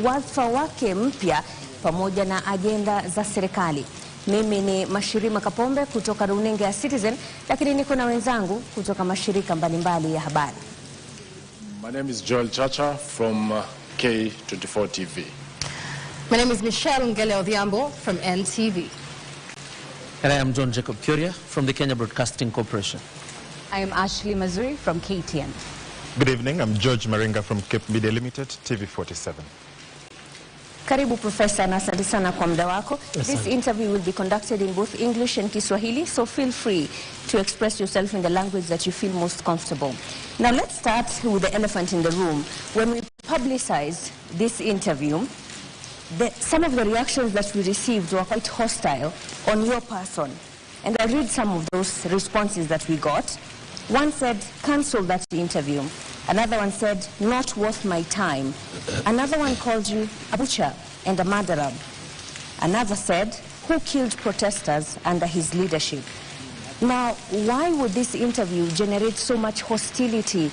wadhifa wake mpya pamoja na ajenda za serikali. Mimi ni Mashirima Kapombe kutoka runinga ya Citizen, lakini niko na wenzangu kutoka mashirika mbalimbali ya habari. My name is Joel Chacha from K24 TV. My name is Michelle Ngele Odhiambo from NTV. And I am John Jacob Curia from the Kenya Broadcasting Corporation. I am Ashley Mazuri from KTN. Good evening, I'm George Maringa from Cape Media Limited, TV47. Karibu Professor, na asante sana kwa muda wako. This interview will be conducted in both English and Kiswahili, so feel free to express yourself in the language that you feel most comfortable. Now let's start with the elephant in the room. When we publicized this interview, some of the reactions that we received were quite hostile on your person. And I read some of those responses that we got. One said, cancel that interview. Another one said, not worth my time. Another one called you a butcher and a murderer. Another said, who killed protesters under his leadership? Now, why would this interview generate so much hostility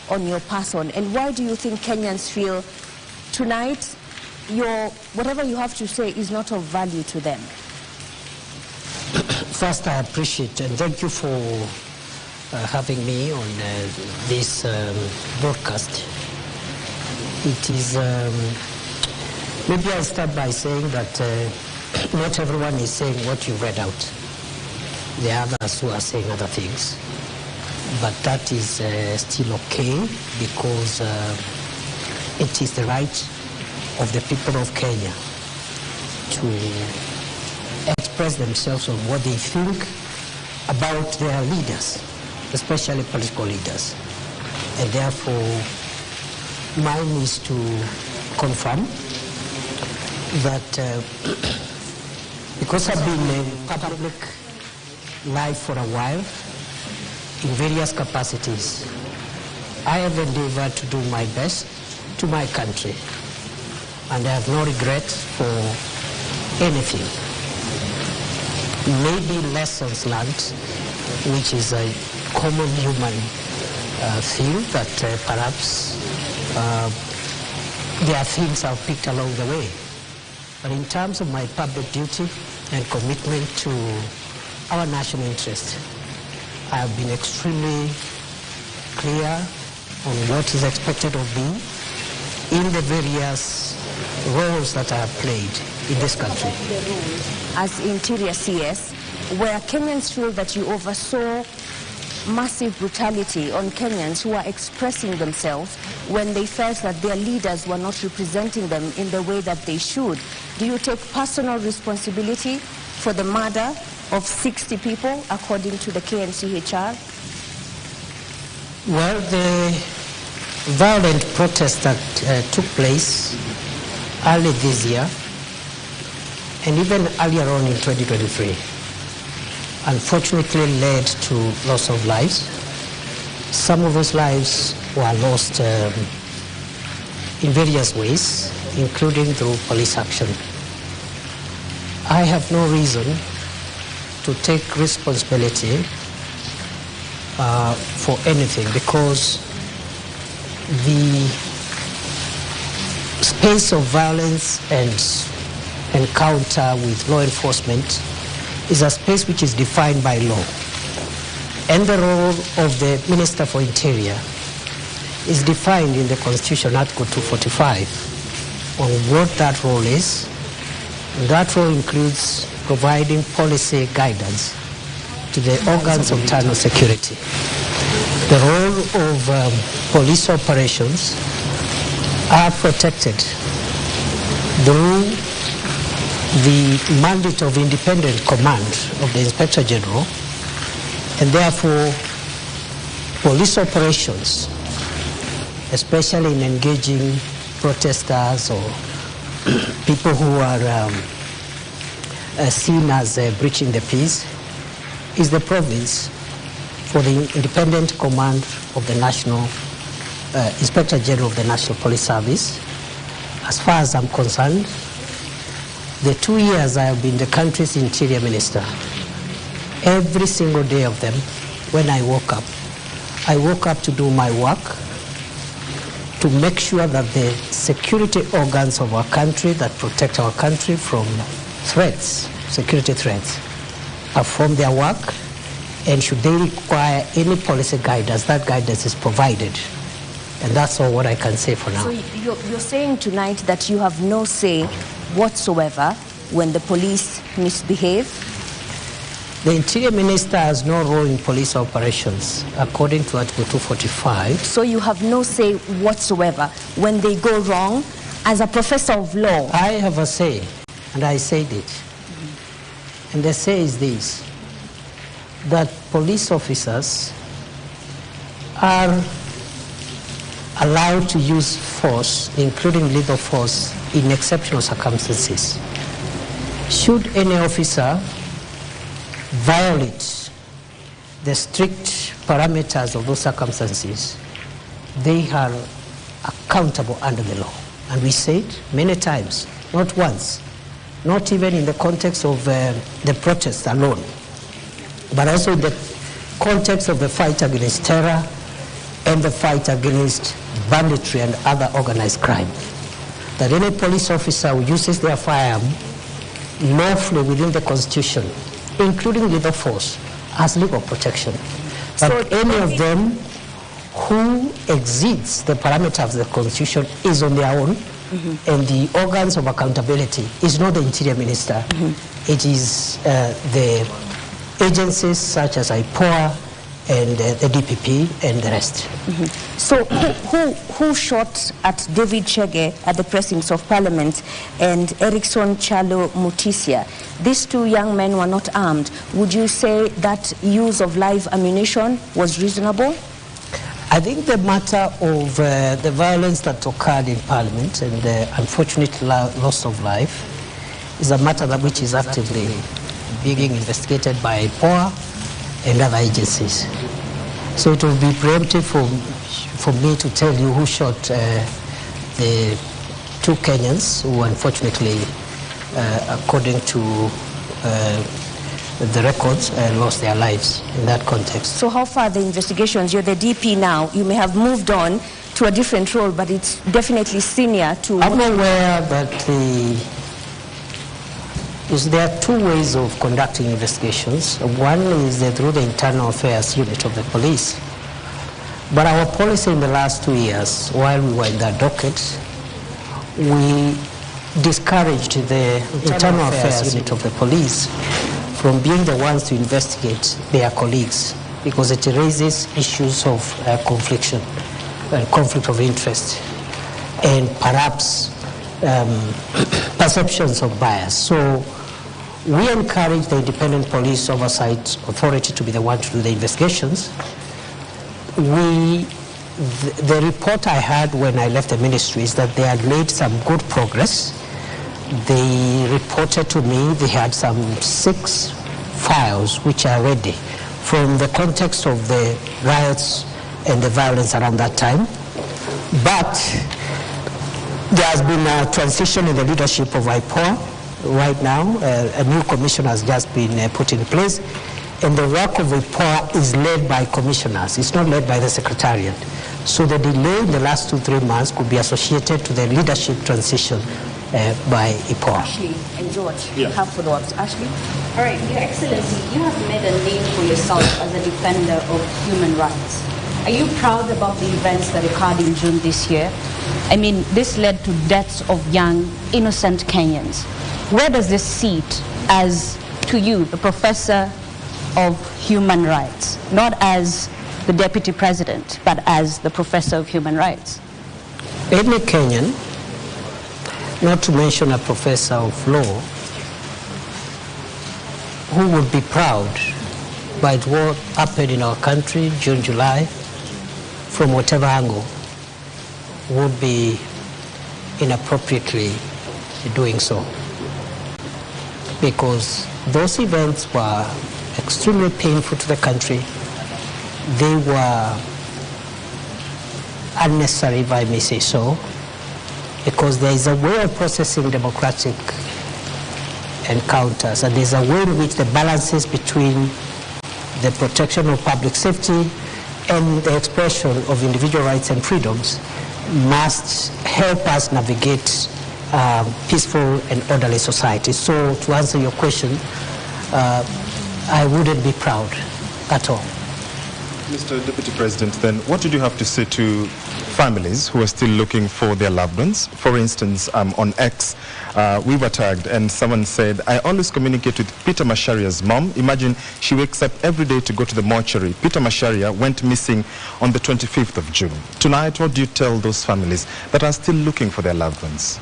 on your person? And why do you think Kenyans feel tonight whatever you have to say is not of value to them? First, I appreciate and thank you for having me on this broadcast. It is, maybe I'll start by saying that not everyone is saying what you read out. There are others who are saying other things. But that is still okay because it is the right of the people of Kenya to express themselves on what they think about their leaders, especially political leaders. And therefore, mine is to confirm that because I've been in public life for a while, in various capacities, I have endeavored to do my best to my country. And I have no regret for anything. Maybe lessons learned, which is a common human thing that perhaps there are things I've picked along the way. But in terms of my public duty and commitment to our national interest, I have been extremely clear on what is expected of me in the various roles that I have played in this country. As Interior CS, where Kenyans feel that you oversaw massive brutality on Kenyans who are expressing themselves when they felt that their leaders were not representing them in the way that they should. Do you take personal responsibility for the murder of 60 people, according to the KNCHR? Well, the violent protest that took place early this year and even earlier on in 2023 unfortunately led to loss of lives. Some of those lives were lost in various ways, including through police action. I have no reason to take responsibility for anything because the space of violence and encounter with law enforcement is a space which is defined by law. And the role of the Minister for Interior is defined in the Constitution, Article 245, on what that role is. And that role includes providing policy guidance to the organs of internal security. The role of police operations are protected through the mandate of independent command of the Inspector General, and therefore police operations, especially in engaging protesters or people who are seen as breaching the peace, is the province for the independent command of the National Inspector General of the National Police Service. As far as I'm concerned, the 2 years I have been the country's Interior Minister, every single day of them, when I woke up to do my work to make sure that the security organs of our country that protect our country from threats, security threats, perform their work, and should they require any policy guidance, that guidance is provided. And that's all what I can say for now. So you're saying tonight that you have no say whatsoever when the police misbehave? The Interior Minister has no role in police operations, according to Article 245. So you have no say whatsoever when they go wrong? As a professor of law? I have a say, and I said it. And the say is this, that police officers are allowed to use force, including lethal force, in exceptional circumstances. Should any officer violate the strict parameters of those circumstances, they are accountable under the law. And we say it many times, not once, not even in the context of the protest alone, but also in the context of the fight against terror and the fight against banditry and other organized crime. That any police officer who uses their firearm lawfully within the Constitution, including lethal force, has legal protection. But any of them who exceeds the parameters of the Constitution is on their own, and the organs of accountability is not the Interior Minister. It is the agencies such as IPOA and the DPP and the rest. So who shot at David Chege at the precincts of Parliament and Erickson Chalo Mutisia? These two young men were not armed. Would you say that use of live ammunition was reasonable? I think the matter of the violence that occurred in Parliament and the unfortunate loss of life is a matter that which is actively being investigated by IPOA and other agencies. So it would be preemptive for me to tell you who shot the two Kenyans who unfortunately, according to the records, lost their lives in that context. So how far are the investigations? You're the DP now. You may have moved on to a different role, but it's definitely senior to... I'm aware that there are two ways of conducting investigations. One is through the internal affairs unit of the police. But our policy in the last 2 years, while we were in that docket, we discouraged the internal affairs unit of the police from being the ones to investigate their colleagues, because it raises issues of conflict of interest, and perhaps perceptions of bias. So we encourage the Independent Police Oversight Authority to be the one to do the investigations. The report I had when I left the ministry is that they had made some good progress. They reported to me they had some 6 files which are ready from the context of the riots and the violence around that time. But there has been a transition in the leadership of IPOA right now. A new commission has just been put in place, and the work of IPOA is led by commissioners. It's not led by the Secretariat. So the delay in the last 2-3 months could be associated to the leadership transition by IPOA. Ashley and George, you have follow-ups. Ashley? All right, Your Excellency, you have made a name for yourself as a defender of human rights. Are you proud about the events that occurred in June this year? I mean, this led to deaths of young, innocent Kenyans. Where does this sit as, to you, the professor of human rights, not as the deputy president, but as the professor of human rights? Any Kenyan, not to mention a professor of law, who would be proud by what happened in our country June, July, from whatever angle, would be inappropriately doing so. Because those events were extremely painful to the country. They were unnecessary, if I may say so, because there is a way of processing democratic encounters, and there is a way in which the balances between the protection of public safety and the expression of individual rights and freedoms must help us navigate peaceful and orderly society. So to answer your question, I wouldn't be proud at all. Mr. Deputy President, then what did you have to say to families who are still looking for their loved ones? For instance, on X, we were tagged and someone said, I always communicate with Peter Masharia's mom. Imagine she wakes up every day to go to the mortuary. Peter Masharia went missing on the 25th of June. Tonight, what do you tell those families that are still looking for their loved ones?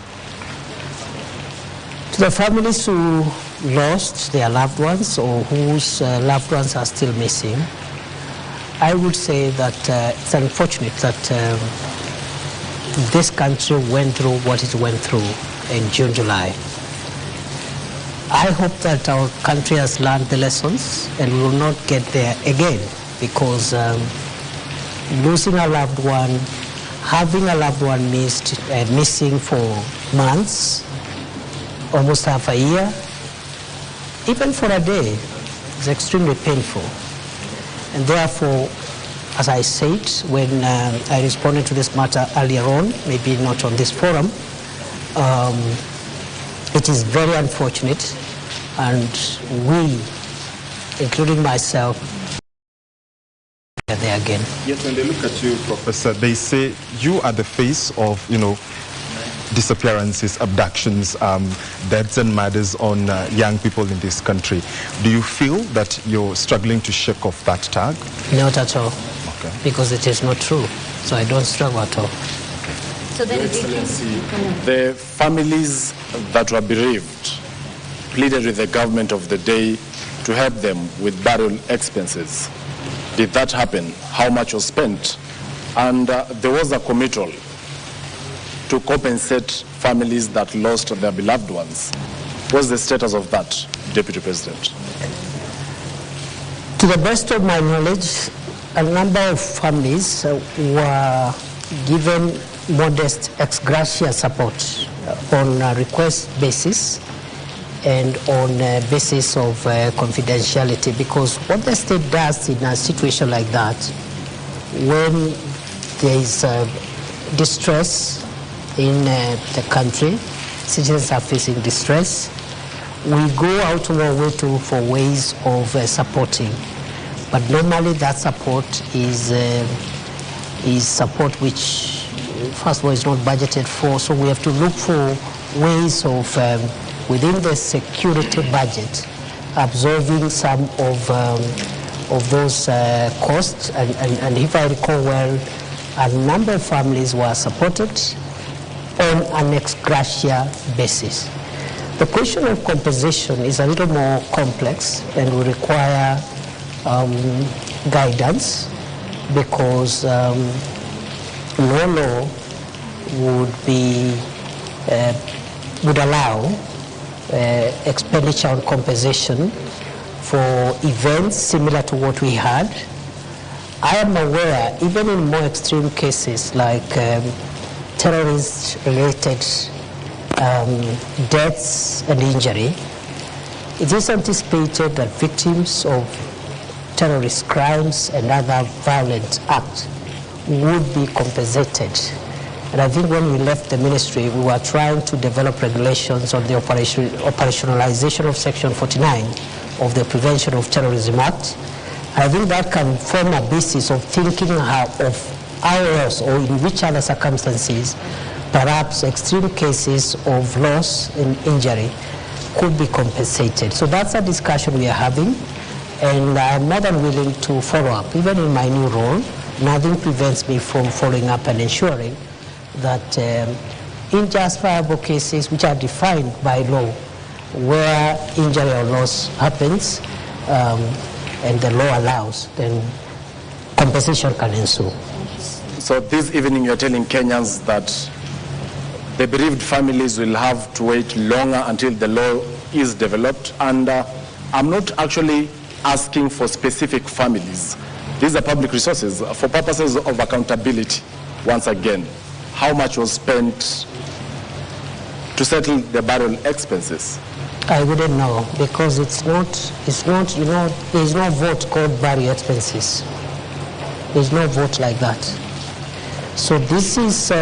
To the families who lost their loved ones or whose loved ones are still missing, I would say that it's unfortunate that this country went through what it went through in June, July. I hope that our country has learned the lessons and we will not get there again, because losing a loved one, having a loved one missing for months, almost half a year, even for a day, is extremely painful. And therefore, as I said when I responded to this matter earlier on, maybe not on this forum, it is very unfortunate, and we, including myself, are there again. Yet when they look at you, Professor, they say you are the face of, disappearances, abductions, deaths and murders on young people in this country. Do you feel that you're struggling to shake off that tag? Not at all, okay, because it is not true. So I don't struggle at all. So then, Your Excellency, the families that were bereaved pleaded with the government of the day to help them with burial expenses. Did that happen? How much was spent? And there was a committal to compensate families that lost their beloved ones. What's the status of that, Deputy President? To the best of my knowledge, a number of families were given modest ex gratia support on a request basis and on a basis of confidentiality, because what the state does in a situation like that, when there is distress in the country, citizens are facing distress, we go out of our way for ways of supporting. But normally that support is support which, first of all, is not budgeted for, so we have to look for ways of, within the security budget, absorbing some of those costs. And if I recall well, a number of families were supported on an ex gratia basis. The question of compensation is a little more complex and will require guidance, because no law would allow expenditure on compensation for events similar to what we had. I am aware, even in more extreme cases like terrorist-related deaths and injury, it is anticipated that victims of terrorist crimes and other violent acts would be compensated. And I think when we left the ministry, we were trying to develop regulations on the operationalization of Section 49 of the Prevention of Terrorism Act. And I think that can form a basis of thinking of how else or in which other circumstances perhaps extreme cases of loss and injury could be compensated. So that's a discussion we are having, and I'm more than willing to follow up. Even in my new role, nothing prevents me from following up and ensuring that in justifiable cases which are defined by law, where injury or loss happens and the law allows, then compensation can ensue. So this evening you're telling Kenyans that the bereaved families will have to wait longer until the law is developed, and I'm not actually asking for specific families. These are public resources for purposes of accountability. Once again, how much was spent to settle the burial expenses? I wouldn't know, because it's not, there's no vote called burial expenses. There's no vote like that. So this is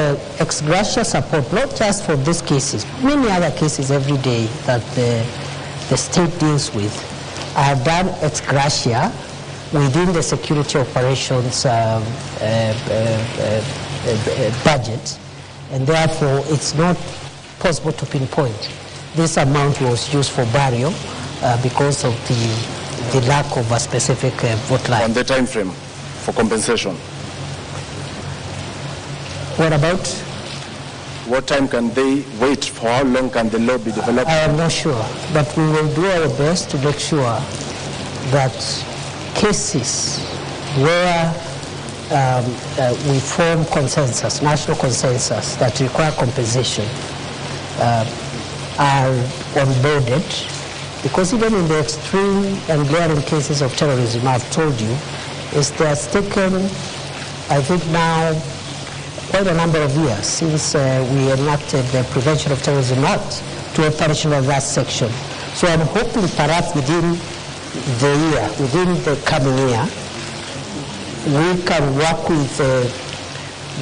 ex gratia support, not just for these cases, many other cases every day that the state deals with are done ex gratia within the security operations budget, and therefore it's not possible to pinpoint. This amount was used for burial because of the lack of a specific vote line. On the time frame for compensation? What about? What time can they wait? For how long can the law be developed? I am not sure, but we will do our best to make sure that cases where we form consensus, national consensus that require compensation are onboarded, because even in the extreme and glaring cases of terrorism, I've told you, it has taken, I think now, quite a number of years since we enacted the Prevention of Terrorism Act to operational that section. So I'm hoping perhaps within the year, within the coming year, we can work with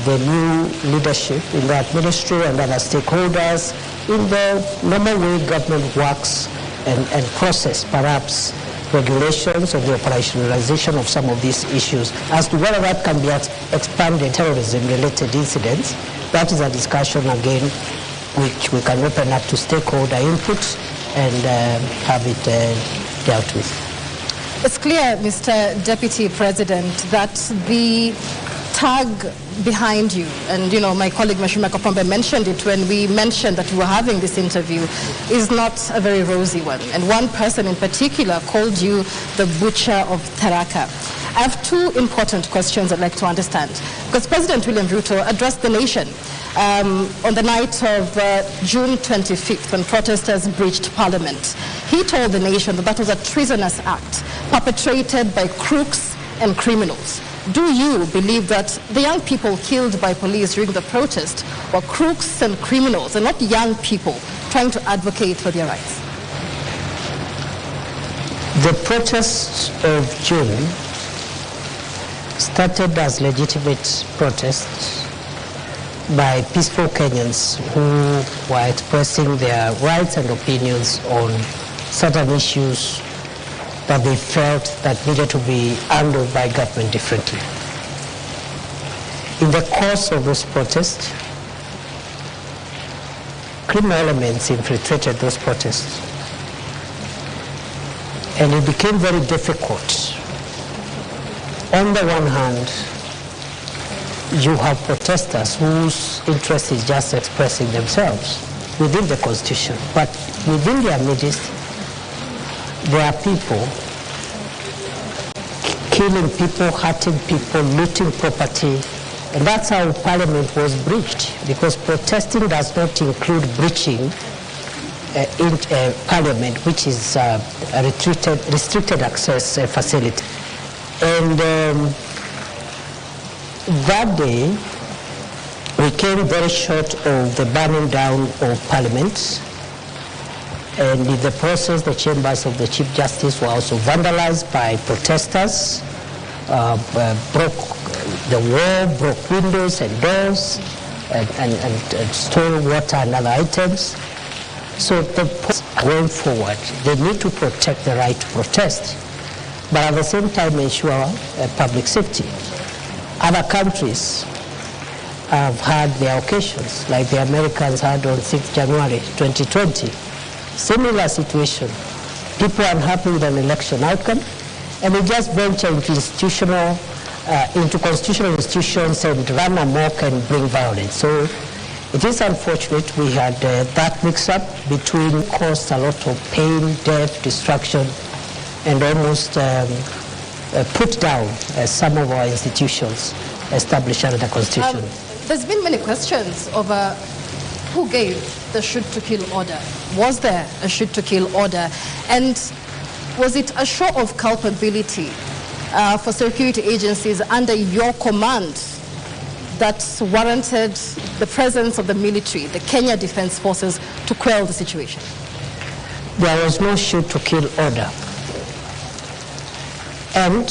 the new leadership in that ministry and other stakeholders in the normal way government works and process perhaps regulations and the operationalization of some of these issues. As to whether that can be expanded terrorism-related incidents, that is a discussion again which we can open up to stakeholder input and have it dealt with. It's clear, Mr. Deputy President, that the tag behind you, and my colleague Mashima Kapombe mentioned it when we mentioned that we were having this interview, is not a very rosy one. And one person in particular called you the butcher of Tharaka. I have two important questions I'd like to understand. Because President William RUTO addressed the nation on the night of June 25th when protesters breached Parliament. He told the nation that that was a treasonous act perpetrated by crooks and criminals. Do you believe that the young people killed by police during the protest were crooks and criminals and not young people trying to advocate for their rights? The protests of June started as legitimate protests by peaceful Kenyans who were expressing their rights and opinions on certain issues that they felt that needed to be handled by government differently. In the course of those protests, criminal elements infiltrated those protests. And it became very difficult. On the one hand, you have protesters whose interest is just expressing themselves within the Constitution. But within their midst, there are people killing people, hurting people, looting property, and that's how Parliament was breached, because protesting does not include breaching Parliament, which is a restricted access facility. And that day, we came very short of the burning down of Parliament. And in the process, the chambers of the Chief Justice were also vandalized by protesters, broke the wall, broke windows and doors, and stole water and other items. So going forward, they need to protect the right to protest, but at the same time ensure public safety. Other countries have had their occasions, like the Americans had on 6th January 2020. Similar situation. People are unhappy with an election outcome, and they just venture into constitutional institutions and run amok and bring violence. So it is unfortunate we had that mix-up between caused a lot of pain, death, destruction, and almost put down some of our institutions established under the Constitution. There's been many questions over who gave the shoot-to-kill order. Was there a shoot-to-kill order? And was it a show of culpability for security agencies under your command that warranted the presence of the military, the Kenya Defense Forces, to quell the situation? There was no shoot-to-kill order. And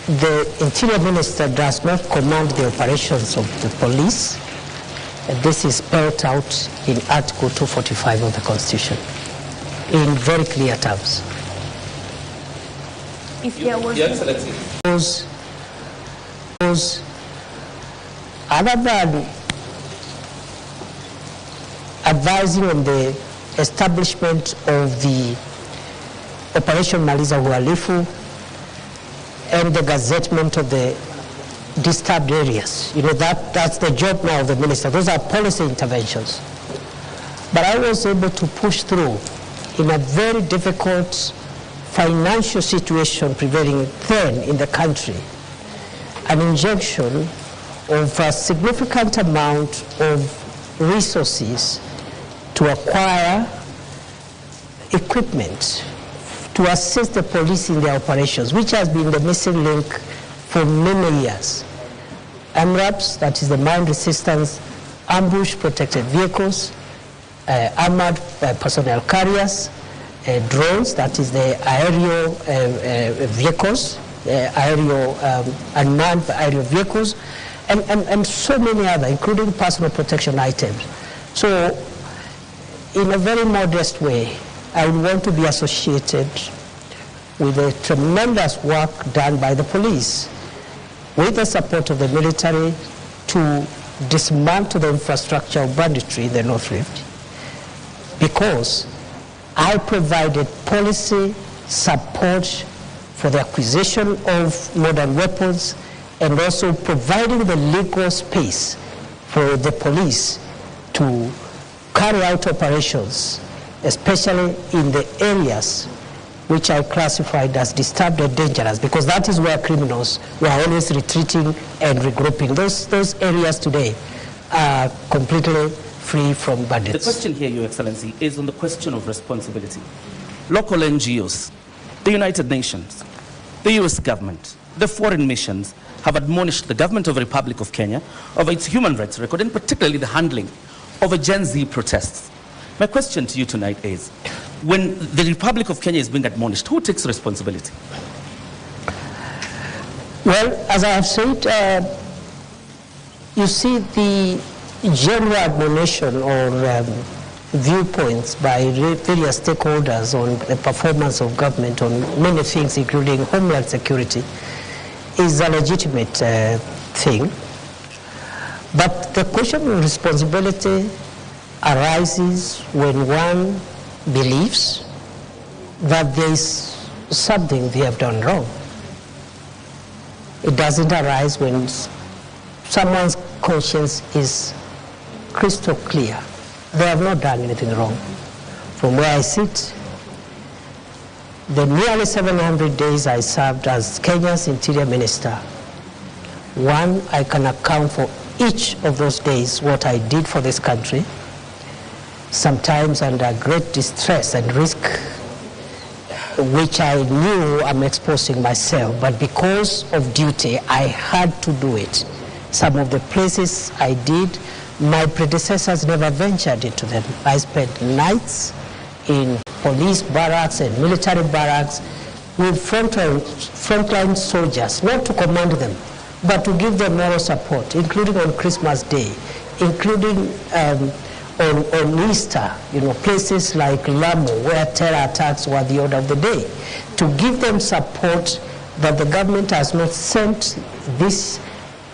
the Interior Minister does not command the operations of the police. This is spelled out in Article 245 of the Constitution in very clear terms. If there was other than advising on the establishment of the Operation Maliza Uhalifu and the gazettement of the disturbed areas. You know, that's the job now of the minister. Those are policy interventions. But I was able to push through in a very difficult financial situation prevailing then in the country, an injection of a significant amount of resources to acquire equipment to assist the police in their operations, which has been the missing link for many years. MRAPs, that is the mine resistance ambush protected vehicles, armored personnel carriers, drones, that is the aerial vehicles, unmanned aerial vehicles, and so many other, including personal protection items. So, in a very modest way, I would want to be associated with the tremendous work done by the police, with the support of the military, to dismantle the infrastructure of banditry in the North Rift, because I provided policy support for the acquisition of modern weapons and also providing the legal space for the police to carry out operations, especially in the areas which I classified as disturbed and dangerous, because that is where criminals were always retreating and regrouping. Those areas today are completely free from bandits. The question here, Your Excellency, is on the question of responsibility. Local NGOs, the United Nations, the US government, the foreign missions have admonished the government of the Republic of Kenya of its human rights record, and particularly the handling of a Gen Z protests. My question to you tonight is, when the Republic of Kenya is being admonished, who takes responsibility? Well, as I have said, you see the general admonition or viewpoints by various stakeholders on the performance of government on many things, including homeland security, is a legitimate thing. But the question of responsibility arises when one believes that there is something they have done wrong. It doesn't arise when someone's conscience is crystal clear. They have not done anything wrong. From where I sit, the nearly 700 days I served as Kenya's Interior Minister, one, I can account for each of those days what I did for this country, sometimes under great distress and risk, which I knew I'm exposing myself, but because of duty, I had to do it. Some of the places I did, my predecessors never ventured into them. I spent nights in police barracks and military barracks with frontline soldiers, not to command them, but to give them moral support, including on Christmas Day, including on Easter, you know, places like Lamu, where terror attacks were the order of the day, to give them support that the government has not sent these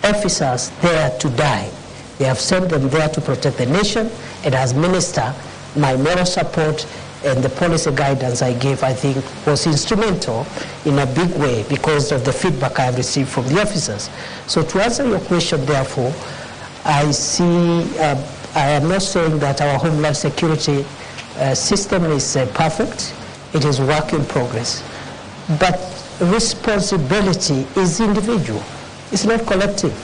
officers there to die. They have sent them there to protect the nation, and as minister, my moral support and the policy guidance I gave, I think, was instrumental in a big way because of the feedback I have received from the officers. So to answer your question, therefore, I see, I am not saying that our homeland security system is perfect. It is work in progress. But responsibility is individual. It's not collective.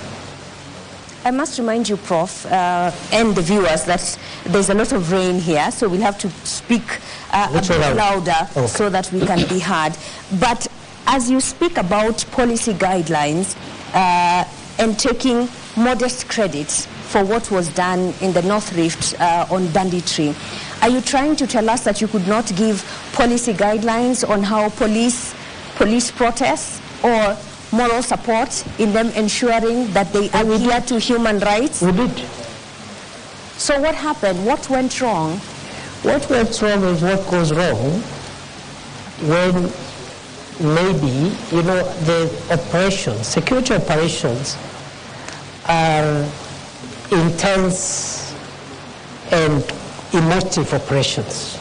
I must remind you, Prof, and the viewers, that there's a lot of rain here, so we'll have to speak a bit louder so that we can be heard. But as you speak about policy guidelines and taking modest credit for what was done in the North Rift on banditry, are you trying to tell us that you could not give policy guidelines on how police protests, or you could not give policy guidelines on how police moral support in them ensuring that they adhere to human rights? We did. So what happened? What went wrong? What went wrong is what goes wrong when maybe, the operations, security operations are intense and emotive operations.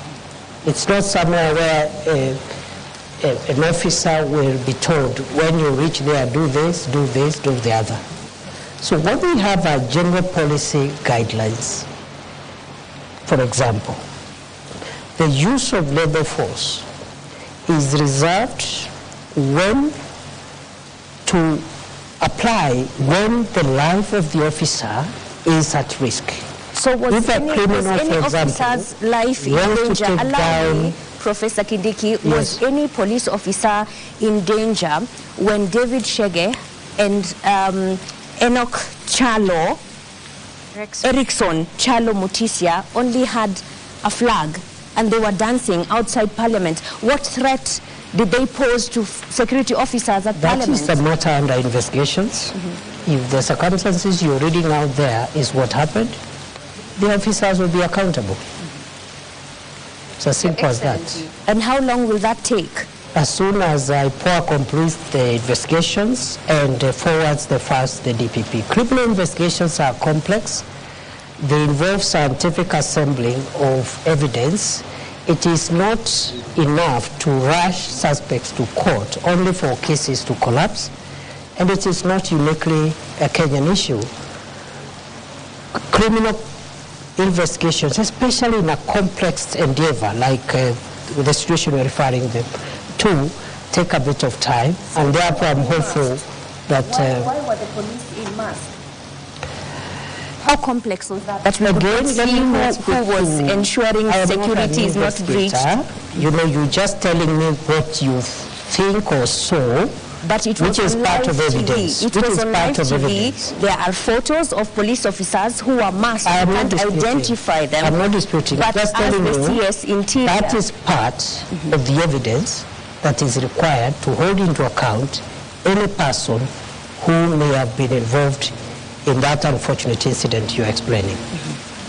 It's not somewhere where an officer will be told, when you reach there, do this, do the other. So what we have are general policy guidelines. For example, the use of labor force is reserved when to apply when the life of the officer is at risk. So was any officer's life in danger? Allow me, Professor Kindiki, was any police officer in danger when David Shege and Enoch Chalo, Erickson Chalo Mutisia only had a flag and they were dancing outside Parliament? What threat did they pose to security officers at Parliament? That is a matter under investigations. If the circumstances you're reading out there is what happened, the officers will be accountable. It's as simple as that. And how long will that take? As soon as IPOA completes the investigations and forwards the files to the DPP. Criminal investigations are complex. They involve scientific assembling of evidence. It is not enough to rush suspects to court only for cases to collapse. And it is not uniquely a Kenyan issue. Criminal investigations, especially in a complex endeavor like the situation we're referring them to, take a bit of time, and therefore I'm hopeful that... Why were the police in mass? How complex was that? That we could see who was ensuring security is not breached? You're just telling me what you think or saw, but it was which is part of evidence. It was on live TV. There are photos of police officers who are masked. I can't identify them. I'm not disputing. But just telling you, that is part of the evidence that is required to hold into account any person who may have been involved in that unfortunate incident you're explaining.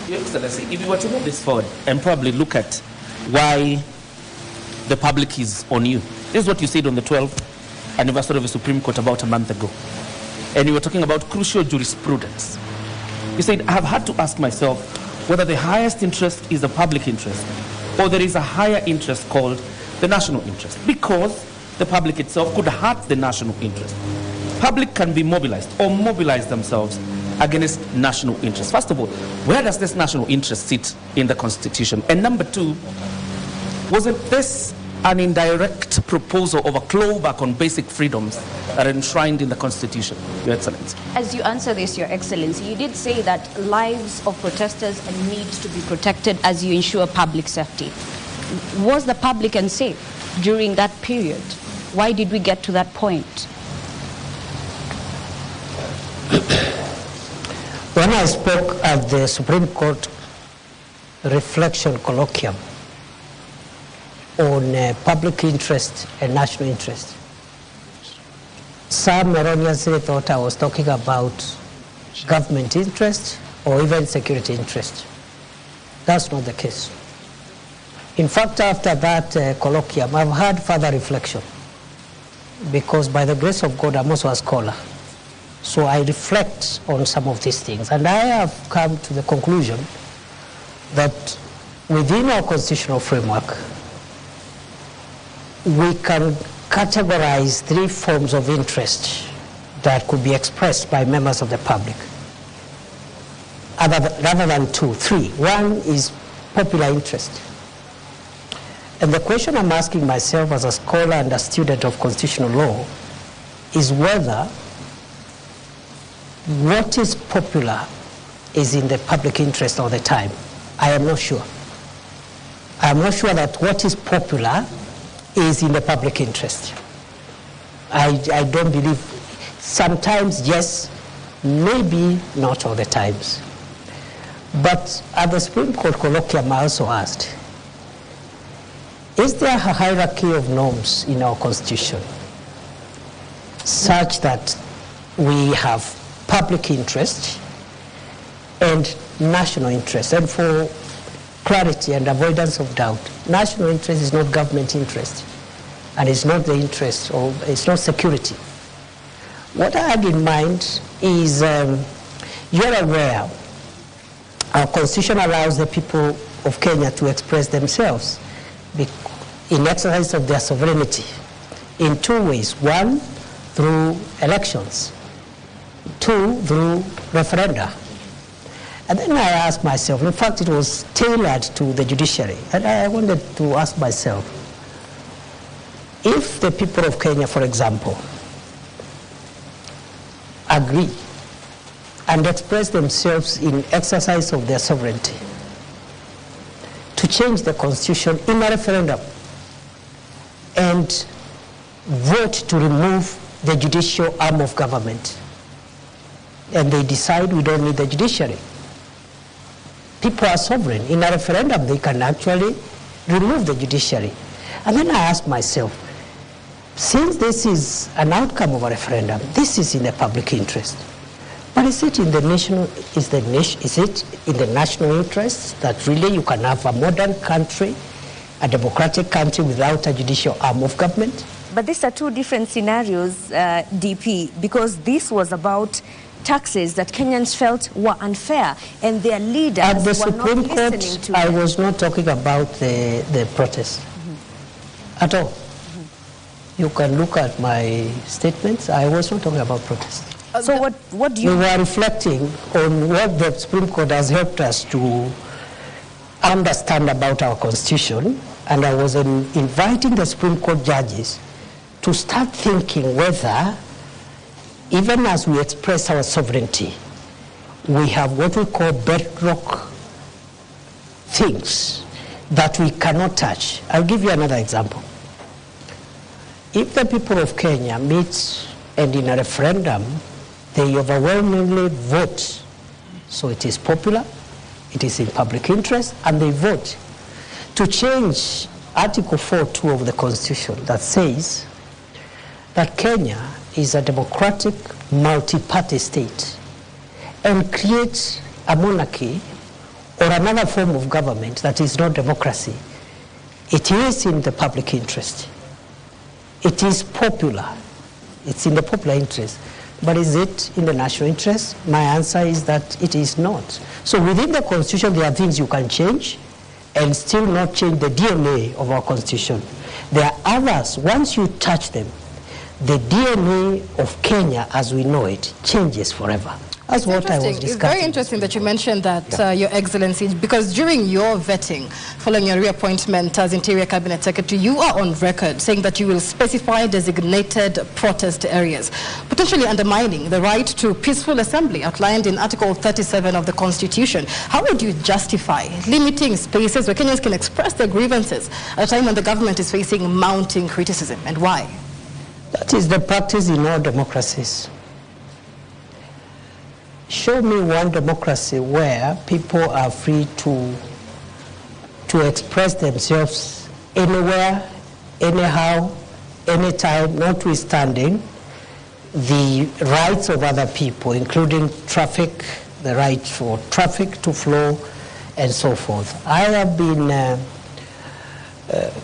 Your Excellency, if you were to move this forward and probably look at why the public is on you. This is what you said on the 12th anniversary of the Supreme Court about a month ago. And you were talking about crucial jurisprudence. You said, I have had to ask myself whether the highest interest is the public interest or there is a higher interest called the national interest, because the public itself could hurt the national interest. Public can be mobilized or mobilize themselves against national interest. First of all, where does this national interest sit in the Constitution? And number two, wasn't this an indirect proposal of a clawback on basic freedoms that are enshrined in the Constitution, Your Excellency? As you answer this, Your Excellency, you did say that lives of protesters need to be protected as you ensure public safety. Was the public unsafe during that period? Why did we get to that point? When I spoke at the Supreme Court reflection colloquium on public interest and national interest, some erroneously thought I was talking about government interest or even security interest. That's not the case. In fact, after that colloquium, I've had further reflection, because by the grace of God, I'm also a scholar. So I reflect on some of these things, and I have come to the conclusion that within our constitutional framework, we can categorize three forms of interest that could be expressed by members of the public, rather than two, three. One is popular interest. And the question I'm asking myself as a scholar and a student of constitutional law is whether what is popular is in the public interest all the time. I am not sure. I am not sure that what is popular is in the public interest. I don't believe. Sometimes yes, maybe not all the times. But at the Supreme Court colloquium, I also asked, is there a hierarchy of norms in our Constitution such that we have public interest and national interest. And for clarity and avoidance of doubt, national interest is not government interest, and it's not the interest of, it's not security. What I had in mind is, you're aware, our constitution allows the people of Kenya to express themselves in exercise of their sovereignty in two ways. One, through elections. Two, through referenda. And then I asked myself, in fact, it was tailored to the judiciary, and I wanted to ask myself, if the people of Kenya, for example, agree and express themselves in exercise of their sovereignty to change the constitution in a referendum and vote to remove the judicial arm of government, and they decide we don't need the judiciary. People are sovereign. In a referendum, they can actually remove the judiciary. And then I asked myself, since this is an outcome of a referendum, this is in the public interest. But is it in the national, is it in the national interest that really you can have a modern country, a democratic country without a judicial arm of government? But these are two different scenarios, DP, because this was about taxes that Kenyans felt were unfair, and their leaders at the were Supreme not Court, listening to I them. was not talking about the protest at all. You can look at my statements. I was not talking about protest. So what do you... We were reflecting on what the Supreme Court has helped us to understand about our Constitution, and I was inviting the Supreme Court judges to start thinking whether, even as we express our sovereignty, we have what we call bedrock things that we cannot touch. I'll give you another example. If the people of Kenya meet and in a referendum, they overwhelmingly vote, so it is popular, it is in public interest, and they vote to change Article 4.2 of the Constitution that says that Kenya is a democratic multi-party state and create a monarchy or another form of government that is not democracy. It is in the public interest. It is popular. It's in the popular interest. But is it in the national interest? My answer is that it is not. So within the Constitution, there are things you can change and still not change the DNA of our Constitution. There are others, once you touch them, the DNA of Kenya as we know it changes forever. That's what I was discussing. It's very interesting that you mentioned that, Your Excellency, because during your vetting, following your reappointment as Interior Cabinet Secretary, you are on record saying that you will specify designated protest areas, potentially undermining the right to peaceful assembly outlined in Article 37 of the Constitution. How would you justify limiting spaces where Kenyans can express their grievances at a time when the government is facing mounting criticism, and why? That is the practice in all democracies. Show me one democracy where people are free to express themselves anywhere, anyhow, anytime, notwithstanding the rights of other people, including traffic, the right for traffic to flow, and so forth. I have been,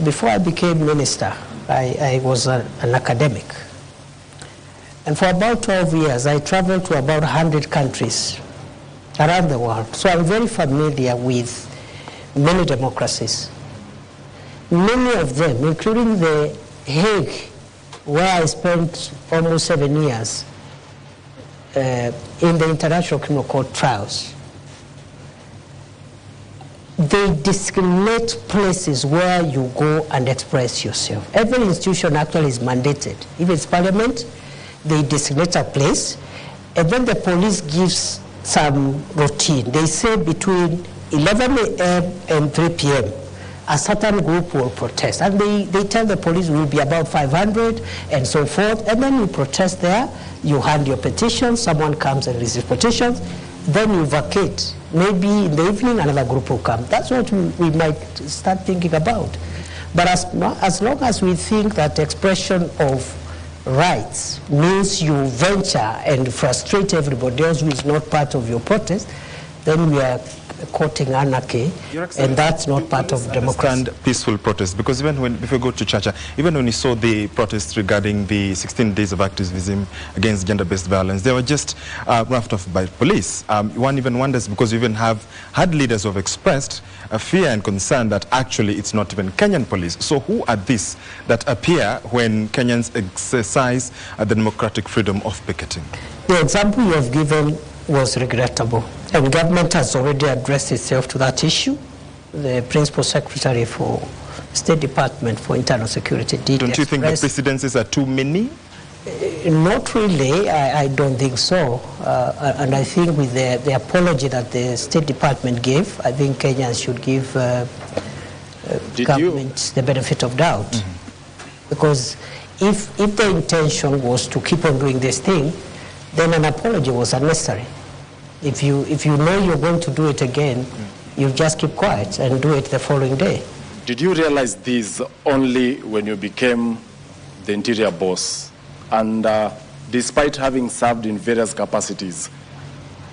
before I became minister, I was an academic. And for about 12 years, I traveled to about 100 countries around the world. So I'm very familiar with many democracies. Many of them, including the Hague, where I spent almost 7 years in the International Criminal Court trials. They designate places where you go and express yourself. Every institution actually is mandated. If it's parliament, they designate a place, and then the police gives some routine. They say between 11 a.m. and 3 p.m., a certain group will protest. And they tell the police will be about 500 and so forth, and then you protest there, you hand your petition, someone comes and receives petitions, then you vacate. Maybe in the evening another group will come. That's what we might start thinking about. But as long as we think that expression of rights means you venture and frustrate everybody else who is not part of your protest, then we are courting anarchy, and that's not part of democracy. Peaceful protest, because if we go to Chacha, even when you saw the protests regarding the 16 days of activism against gender-based violence, they were just roughed off by police. One even wonders, because we even have had leaders who have expressed a fear and concern that actually it's not even Kenyan police. So who are these that appear when Kenyans exercise the democratic freedom of picketing? The example you have given was regrettable, and government has already addressed itself to that issue. The Principal Secretary for State Department for Internal Security did. Don't you think the precedences are too many? Not really, I don't think so. And I think with the apology that the State Department gave, I think Kenyans should give government the benefit of doubt. Mm-hmm. Because if the intention was to keep on doing this thing, then an apology was unnecessary. If you know you're going to do it again, you just keep quiet and do it the following day. Did you realize this only when you became the interior boss? And despite having served in various capacities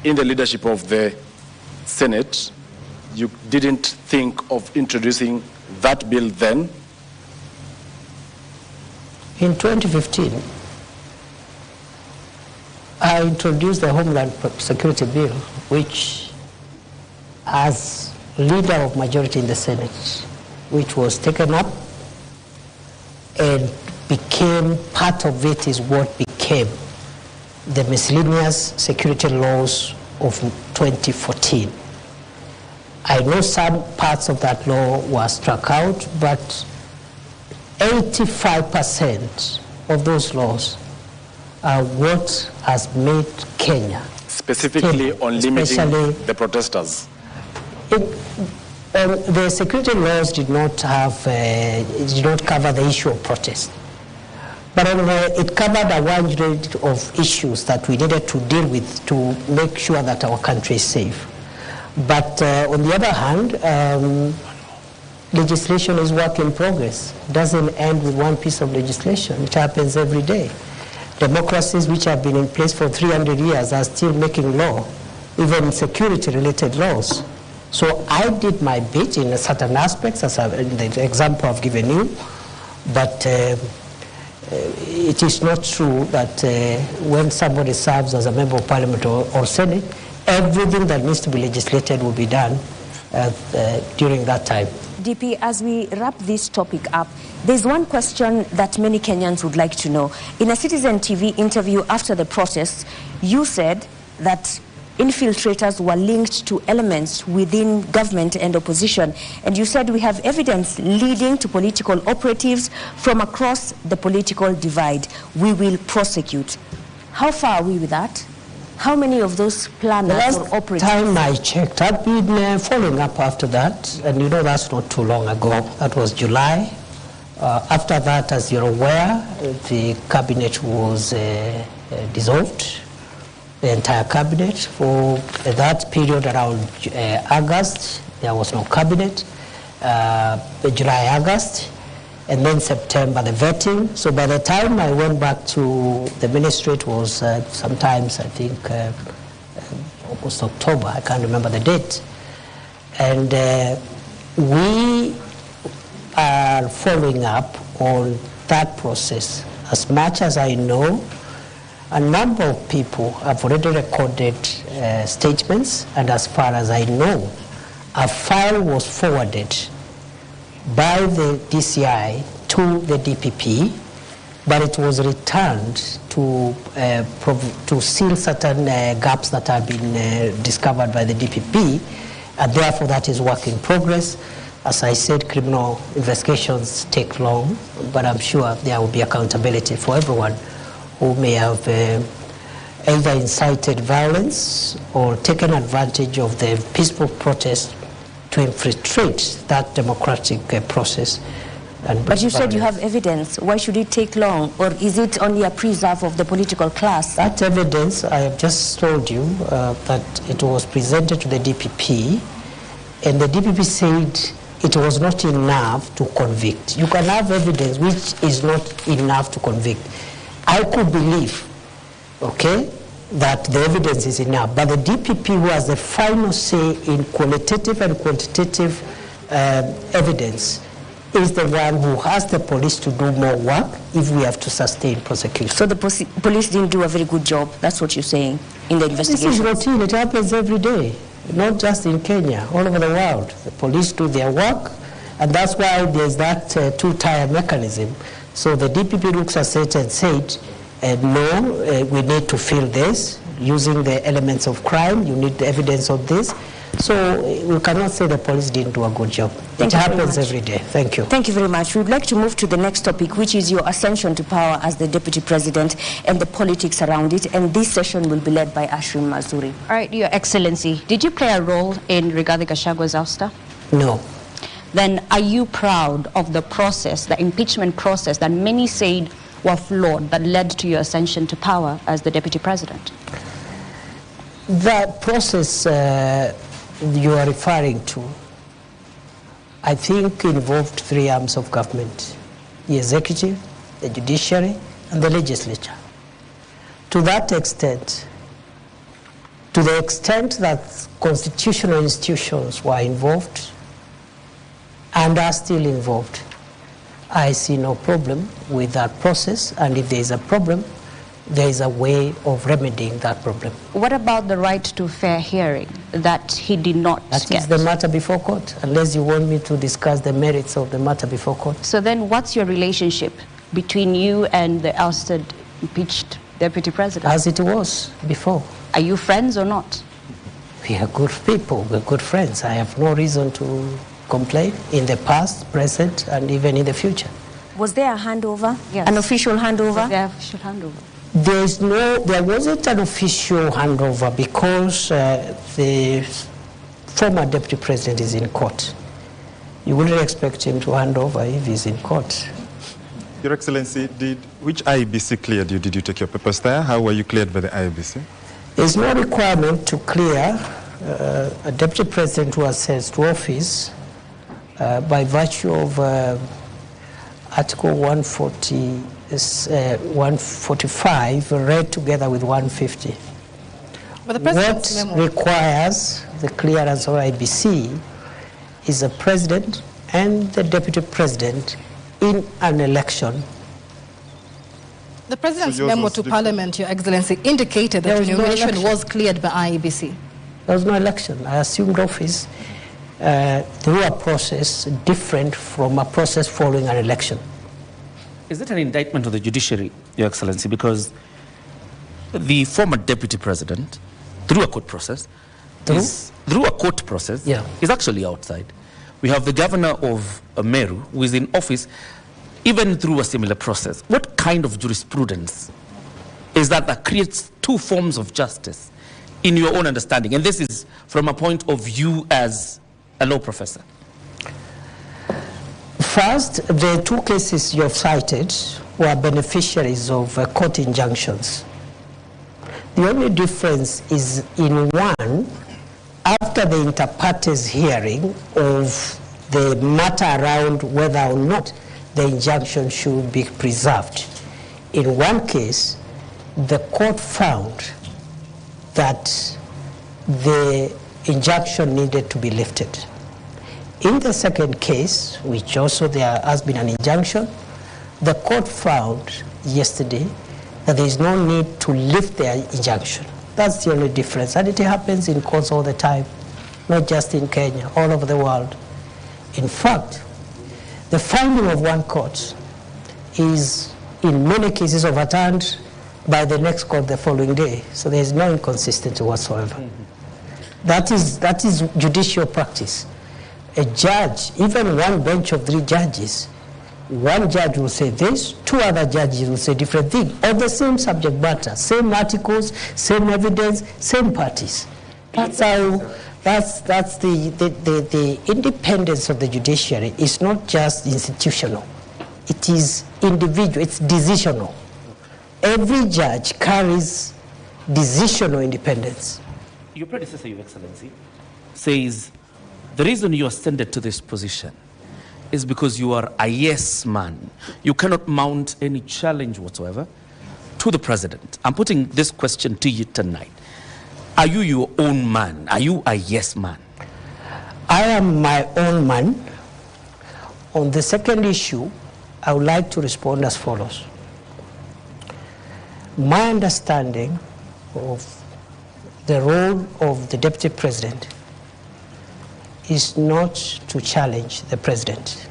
in the leadership of the Senate, you didn't think of introducing that bill then? In 2015, I introduced the Homeland Security Bill, which, as leader of majority in the Senate, which was taken up and became part of it is what became the miscellaneous security laws of 2014. I know some parts of that law were struck out, but 85% of those laws are what has made Kenya. Specifically on limiting the protesters? The security laws did not cover the issue of protest. But it covered a wide range of issues that we needed to deal with to make sure that our country is safe. But on the other hand, legislation is work in progress. It doesn't end with one piece of legislation. It happens every day. Democracies which have been in place for 300 years are still making law, even security-related laws. So I did my bit in certain aspects, as in the example I've given you, but it is not true that when somebody serves as a member of parliament or senate, everything that needs to be legislated will be done during that time. DP, as we wrap this topic up, there's one question that many Kenyans would like to know. In a Citizen TV interview after the protests, you said that infiltrators were linked to elements within government and opposition. And you said we have evidence leading to political operatives from across the political divide. We will prosecute. How far are we with that? How many of those planners or operatives? The last time I checked, I've been following up after that. And you know that's not too long ago. That was July. After that, as you're aware, the cabinet was dissolved. The entire cabinet. For that period around August, there was no cabinet. July, August, and then September, the vetting. So by the time I went back to the ministry, it was sometimes, I think, almost October. I can't remember the date. And we are following up on that process. As much as I know, a number of people have already recorded statements, and as far as I know, a file was forwarded by the DCI to the DPP, but it was returned to seal certain gaps that have been discovered by the DPP, and therefore that is work in progress. As I said, criminal investigations take long, but I'm sure there will be accountability for everyone who may have either incited violence or taken advantage of the peaceful protest to infiltrate that democratic process. But you said you have evidence. Why should it take long? Or is it only a preserve of the political class? That evidence, I have just told you that it was presented to the DPP, and the DPP said it was not enough to convict. You can have evidence which is not enough to convict. I could believe, okay, that the evidence is enough, but the DPP, who has the final say in qualitative and quantitative evidence, is the one who has the police to do more work if we have to sustain prosecution. So the police didn't do a very good job, that's what you're saying, in the investigation? This is routine, it happens every day, not just in Kenya, all over the world. The police do their work, and that's why there's that two-tier mechanism. So the DPP looks at it and said, no, we need to fill this, using the elements of crime, you need the evidence of this. So we cannot say the police didn't do a good job. It happens every day. Thank you. Thank you very much. We'd like to move to the next topic, which is your ascension to power as the Deputy President and the politics around it. And this session will be led by Ashwin Mazuri. All right, Your Excellency, did you play a role in Rigathi Gachagua's ouster? No. Then are you proud of the process, the impeachment process that many said were flawed that led to your ascension to power as the Deputy President? The process you are referring to, I think, involved three arms of government: the executive, the judiciary, and the legislature. To that extent, to the extent that constitutional institutions were involved and are still involved, I see no problem with that process, and if there is a problem, there is a way of remedying that problem. What about the right to fair hearing that he did not get? That is the matter before court, unless you want me to discuss the merits of the matter before court. So then what's your relationship between you and the ousted, impeached Deputy President? As it was before. Are you friends or not? We are good people, we're good friends. I have no reason to complain in the past, present, and even in the future. Was there a handover? Yes. An official handover? Was there an official handover? There wasn't an official handover because the former Deputy President is in court. You wouldn't expect him to hand over if he's in court. Your Excellency, which IEBC cleared you? Did you take your papers there? How were you cleared by the IEBC? There's no requirement to clear a Deputy President who ascends to office by virtue of Article 145 read together with 150. But what requires the clearance of IBC is the President and the Deputy President in an election. The President's memo to Parliament, Your Excellency, indicated that remuneration was cleared by IEBC. There was no election. I assumed office through a process different from a process following an election. Is it an indictment of the judiciary, Your Excellency? Because the former Deputy President, through a court process, is actually outside. We have the governor of Meru, who is in office, even through a similar process. What kind of jurisprudence is that creates two forms of justice in your own understanding? And this is from a point of view as a law professor. First, the two cases you have cited were beneficiaries of court injunctions. The only difference is in one, after the inter partes hearing of the matter around whether or not the injunction should be preserved. In one case, the court found that the injunction needed to be lifted. In the second case, which also there has been an injunction, the court found yesterday that there is no need to lift the injunction. That's the only difference. And it happens in courts all the time, not just in Kenya, all over the world. In fact, the finding of one court is in many cases overturned by the next court the following day. So there is no inconsistency whatsoever. That is judicial practice. A judge, even one bench of 3 judges, one judge will say this, 2 other judges will say different things on the same subject matter, same articles, same evidence, same parties. That's how. That's the independence of the judiciary is not just institutional. It is individual. It's decisional. Every judge carries decisional independence. Your predecessor, Your Excellency, says the reason you ascended to this position is because you are a yes man. You cannot mount any challenge whatsoever to the president. I'm putting this question to you tonight. Are you your own man? Are you a yes man? I am my own man. On the second issue, I would like to respond as follows. My understanding of the role of the deputy president is not to challenge the president.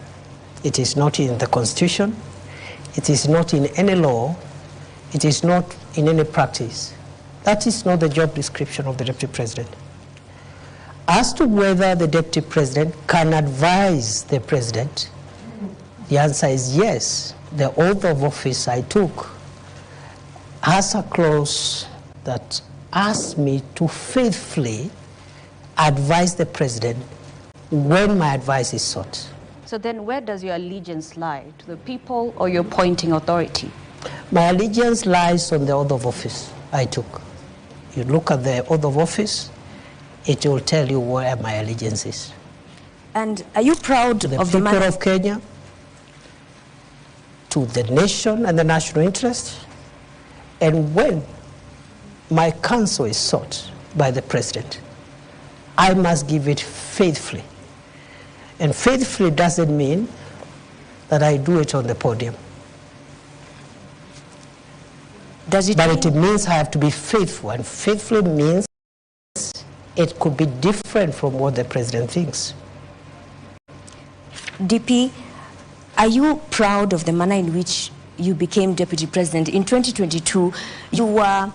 It is not in the Constitution. It is not in any law. It is not in any practice. That is not the job description of the deputy president. As to whether the deputy president can advise the president, the answer is yes. The oath of office I took has a clause that asks me to faithfully advise the president when my advice is sought. So then where does your allegiance lie? To the people or your appointing authority? My allegiance lies on the oath of office I took. You look at the oath of office, it will tell you where my allegiance is. And are you proud To of the the people man? of Kenya, to the nation and the national interest, and when my counsel is sought by the president, I must give it faithfully. And faithfully doesn't mean that I do it on the podium. Does it But mean it means I have to be faithful, and faithfully means it could be different from what the president thinks. DP, are you proud of the manner in which you became deputy president? In 2022, you were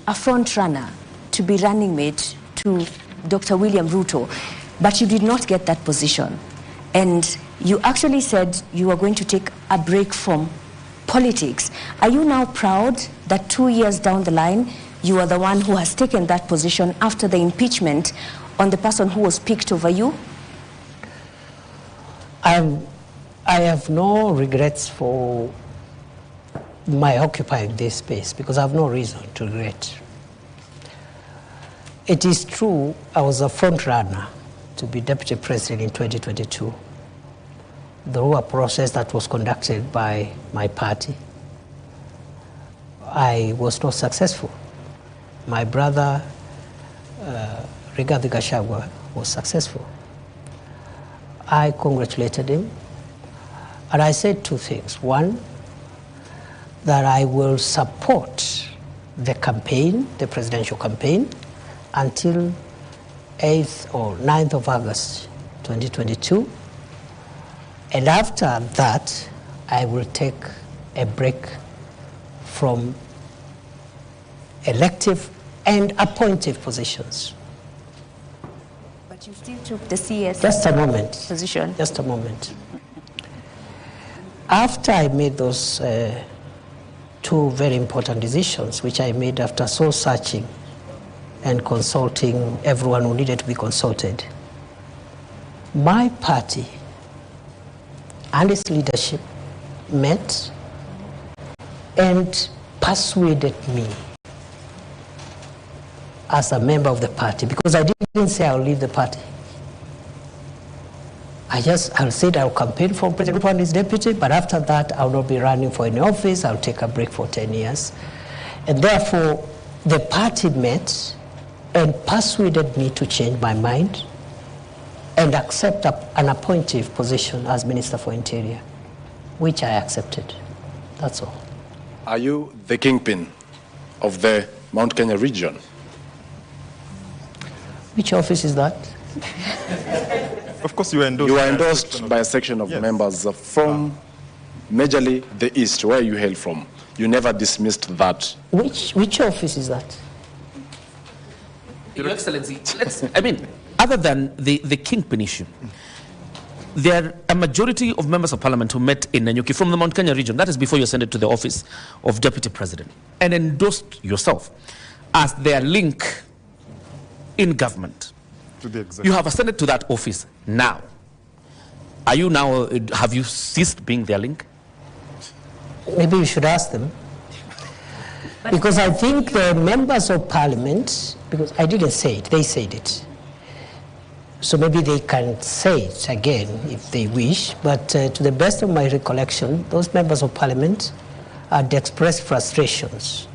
a front runner to be running mate to Dr. William Ruto, but you did not get that position. And you actually said you were going to take a break from politics. Are you now proud that 2 years down the line, you are the one who has taken that position after the impeachment on the person who was picked over you? I have no regrets for my occupying this space because I have no reason to regret. It is true I was a front runner to be deputy president in 2022 through a process that was conducted by my party. I was not successful. My brother, Gachagua, was successful. I congratulated him, and I said two things. One, that I will support the campaign, the presidential campaign, until 8th or 9th of August 2022. And after that, I will take a break from elective and appointive positions. But you still took the CS Just a moment. position. Just a moment. After I made those two very important decisions, which I made after soul searching and consulting everyone who needed to be consulted, my party and its leadership met and persuaded me as a member of the party, because I didn't say I'll leave the party. I'll say I'll campaign for President Ruto and his deputy, but after that I'll not be running for any office. I'll take a break for 10 years. And therefore, the party met and persuaded me to change my mind and accept an appointive position as Minister for Interior, which I accepted. That's all. Are you the kingpin of the Mount Kenya region? Which office is that? Of course, you are endorsed. You are endorsed by a section of members from majorly the East, where you hail from. You never dismissed that. Which office is that? Your Excellency, other than the kingpin issue, there are a majority of members of parliament who met in Nanyuki from the Mount Kenya region, that is before you ascended to the office of deputy president, and endorsed yourself as their link in government. To the executive. You have ascended to that office now. Are you now, have you ceased being their link? Maybe you should ask them. Because I think the members of parliament, because I didn't say it, they said it. So maybe they can say it again if they wish, but to the best of my recollection, those members of parliament and expressed frustrations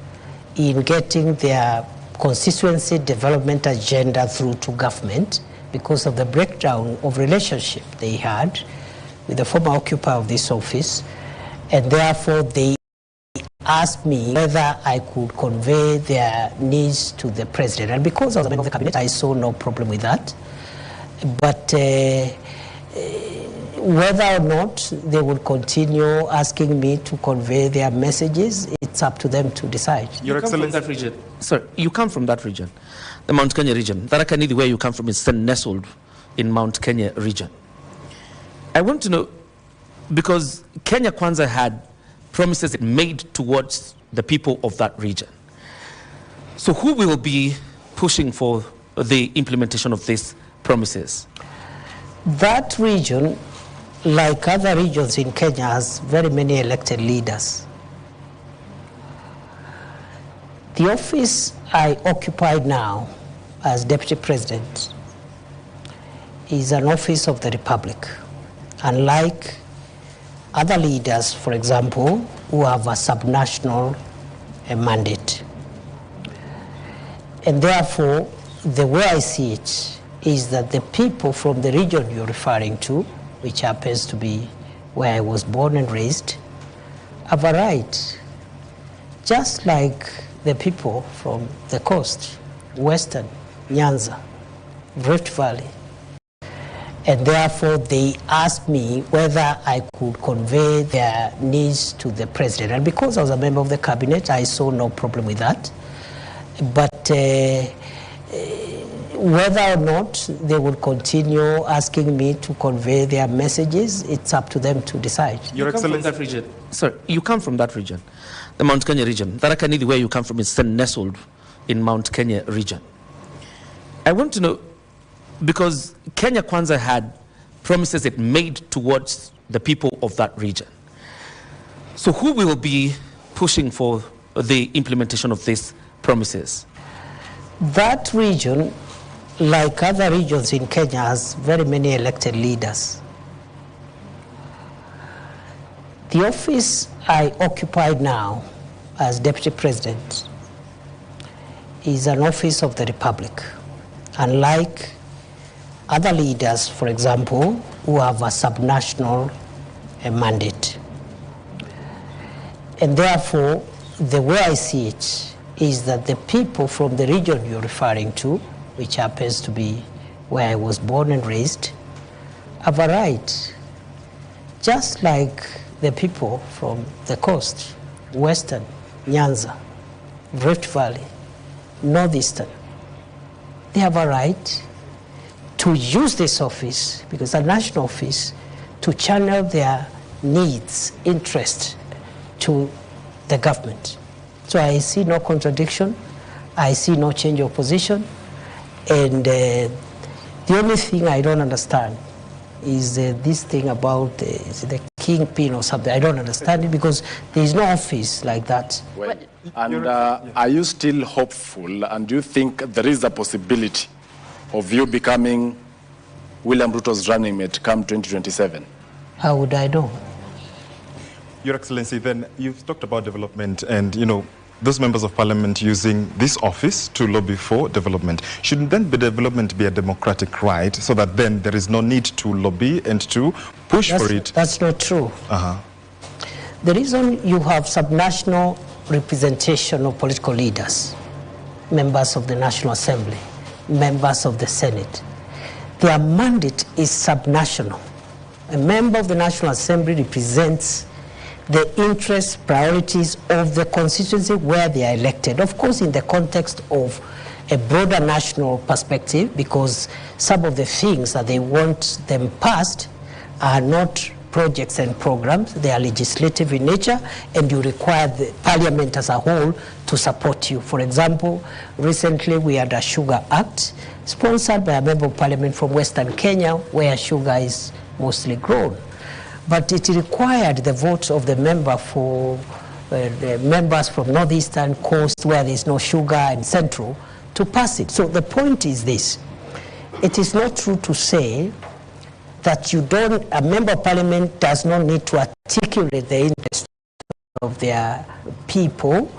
in getting their constituency development agenda through to government because of the breakdown of relationship they had with the former occupier of this office, and therefore they asked me whether I could convey their needs to the president. And because I was a member of the cabinet, I saw no problem with that. But whether or not they would continue asking me to convey their messages, it's up to them to decide. Your Excellency, that region. Sir, you come from that region, the Mount Kenya region. Tharaka Nithi, where you come from, is nestled in Mount Kenya region. I want to know, because Kenya Kwanza had promises it made towards the people of that region. So who will be pushing for the implementation of these promises? That region, like other regions in Kenya, has very many elected leaders. The office I occupy now as Deputy President is an office of the Republic. Unlike other leaders, for example, who have a subnational mandate. And therefore, the way I see it is that the people from the region you're referring to, which happens to be where I was born and raised, have a right, just like the people from the coast, Western, Nyanza, Rift Valley. And therefore, they asked me whether I could convey their needs to the president. And because I was a member of the cabinet, I saw no problem with that. But whether or not they would continue asking me to convey their messages, it's up to them to decide. Your Excellency, that region. Sir, you come from that region, the Mount Kenya region. Tharaka Nithi, where you come from, is nestled in Mount Kenya region. I want to know, because Kenya Kwanza had promises it made towards the people of that region. So who will be pushing for the implementation of these promises? That region, like other regions in Kenya, has very many elected leaders. The office I occupy now as Deputy President is an office of the Republic. Unlike other leaders, for example, who have a subnational mandate. And therefore, the way I see it is that the people from the region you're referring to, which happens to be where I was born and raised, have a right, just like the people from the coast, Western, Nyanza, Rift Valley, Northeastern. They have a right to use this office, because it's a national office, to channel their needs, interest to the government. So I see no contradiction, I see no change of position, and the only thing I don't understand is this thing about the kingpin or something. I don't understand it, because there is no office like that. Well, and are you still hopeful, and do you think there is a possibility of you becoming William Ruto's running mate come 2027? How would I know? Your Excellency, then you've talked about development and, you know, those members of parliament using this office to lobby for development. Shouldn't then the development be a democratic right, so that then there is no need to lobby and to push for it? That's not true. The reason you have subnational representation of political leaders, members of the National Assembly, members of the Senate, their mandate is subnational. A member of the National Assembly represents the interests, priorities of the constituency where they are elected. Of course, in the context of a broader national perspective, because some of the things that they want them passed are not projects and programs, they are legislative in nature, and you require the parliament as a whole to support you. For example, recently we had a Sugar Act sponsored by a member of parliament from Western Kenya, where sugar is mostly grown. But it required the votes of the member for the members from Northeastern Coast, where there is no sugar, and Central, to pass it. So the point is this: it is not true to say that a member of parliament does not need to articulate the interest of their people,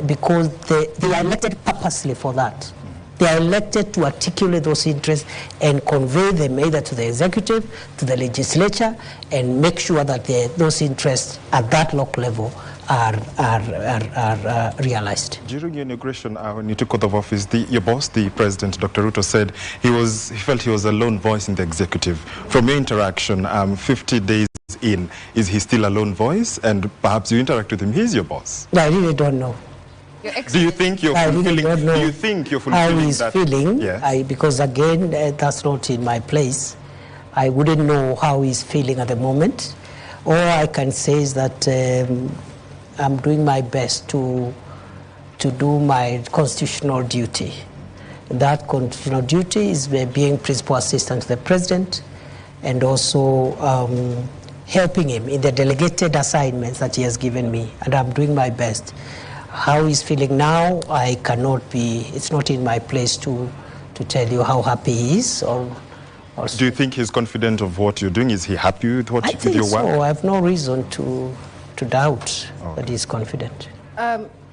because they are elected purposely for that. They are elected to articulate those interests and convey them either to the executive, to the legislature, and make sure that those interests at that local level are realized. During your inauguration, when you took oath of office, your boss, the president, Dr. RUTO, said he felt he was a lone voice in the executive. From your interaction, 50 days in, is he still a lone voice? And perhaps you interact with him, he's your boss. I really don't know. Do you think you're fulfilling? Do you think you're fulfilling how he's that? Feeling? Yes. Because again, that's not in my place. I wouldn't know how he's feeling at the moment. All I can say is that I'm doing my best to do my constitutional duty. That constitutional duty is being principal assistant to the president, and also helping him in the delegated assignments that he has given me, and I'm doing my best. How he's feeling now, I cannot be, it's not in my place to tell you how happy he is. Or do you think he's confident of what you're doing? Is he happy with what I think your work? so. I have no reason to doubt that he's confident.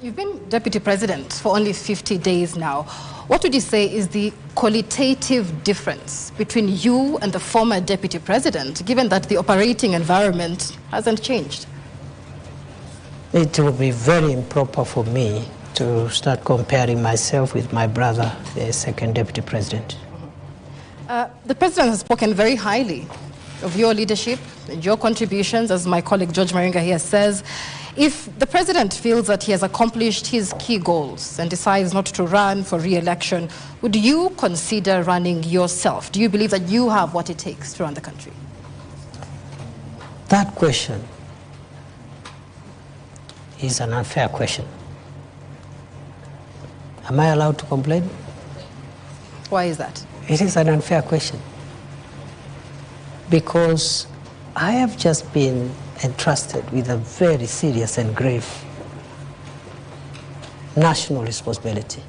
You've been deputy president for only 50 days now. What would you say is the qualitative difference between you and the former deputy president, given that the operating environment hasn't changed? It would be very improper for me to start comparing myself with my brother, the second deputy president. The president has spoken very highly of your leadership and your contributions, as my colleague George Maringa here says. If the president feels that he has accomplished his key goals and decides not to run for re-election, would you consider running yourself? Do you believe that you have what it takes to run the country? That question is an unfair question. Am I allowed to complain? Why is that? It is an unfair question, because I have just been entrusted with a very serious and grave national responsibility.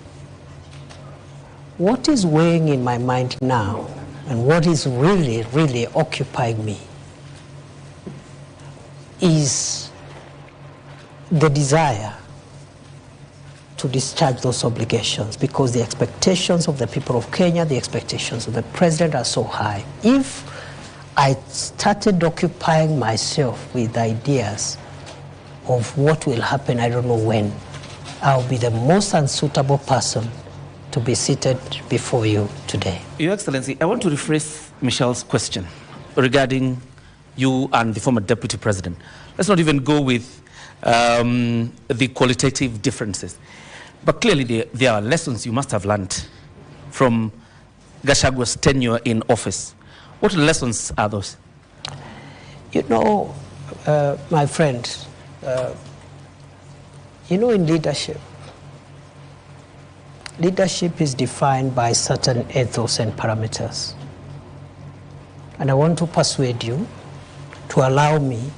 What is weighing in my mind now, and what is really, really occupying me, is the desire to discharge those obligations, because the expectations of the people of Kenya, the expectations of the president are so high. If I started occupying myself with ideas of what will happen, I don't know when, I'll be the most unsuitable person to be seated before you today. Your Excellency, I want to rephrase Michelle's question regarding you and the former deputy president. Let's not even go with the qualitative differences. But clearly there are lessons you must have learned from Gachagua's tenure in office. What lessons are those? You know, my friend, you know, in leadership is defined by certain ethos and parameters. And I want to persuade you to allow me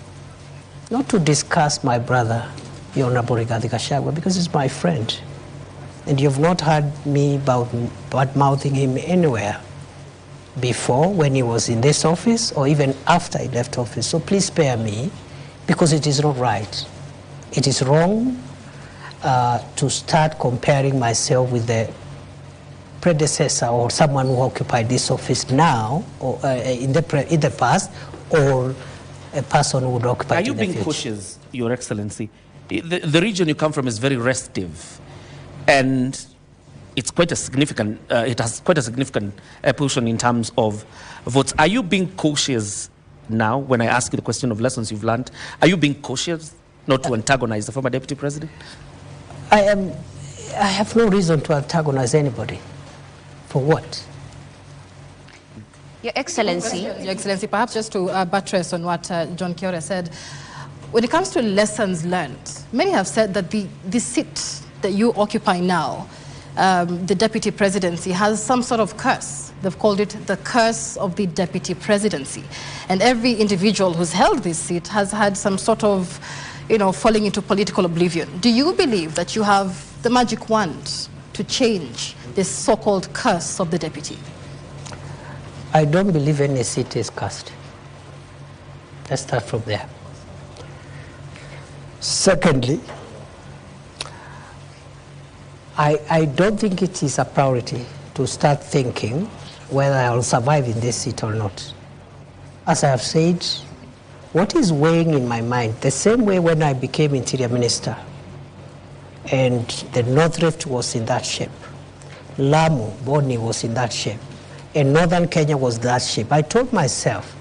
not to discuss my brother, the Honorable Rigathi Gachagua, because he's my friend. And you've not heard me bad-mouthing him anywhere before, when he was in this office, or even after he left office. So please spare me, because it is not right. It is wrong to start comparing myself with the predecessor or someone who occupied this office now, or in the past, or a person who would occupy it in the future. Are you being cautious, Your Excellency? The region you come from is very restive, and it's quite a significant, it has quite a significant portion in terms of votes. Are you being cautious now, when I ask you the question of lessons you've learned? Are you being cautious not to antagonize the former deputy president? I have no reason to antagonize anybody. For what? Your Excellency, Perhaps just to buttress on what John Kithure said, when it comes to lessons learned, many have said that the seat that you occupy now, the deputy presidency, has some sort of curse. They've called it the curse of the deputy presidency. And every individual who's held this seat has had some sort of, falling into political oblivion. Do you believe that you have the magic wand to change this so-called curse of the deputy? I don't believe any seat is cursed. Let's start from there. Secondly, I don't think it is a priority to start thinking whether I will survive in this seat or not. As I have said, what is weighing in my mind, the same way when I became Interior Minister, and the North Rift was in that shape, Lamu, Boni was in that shape, and Northern Kenya was that shape. I told myself,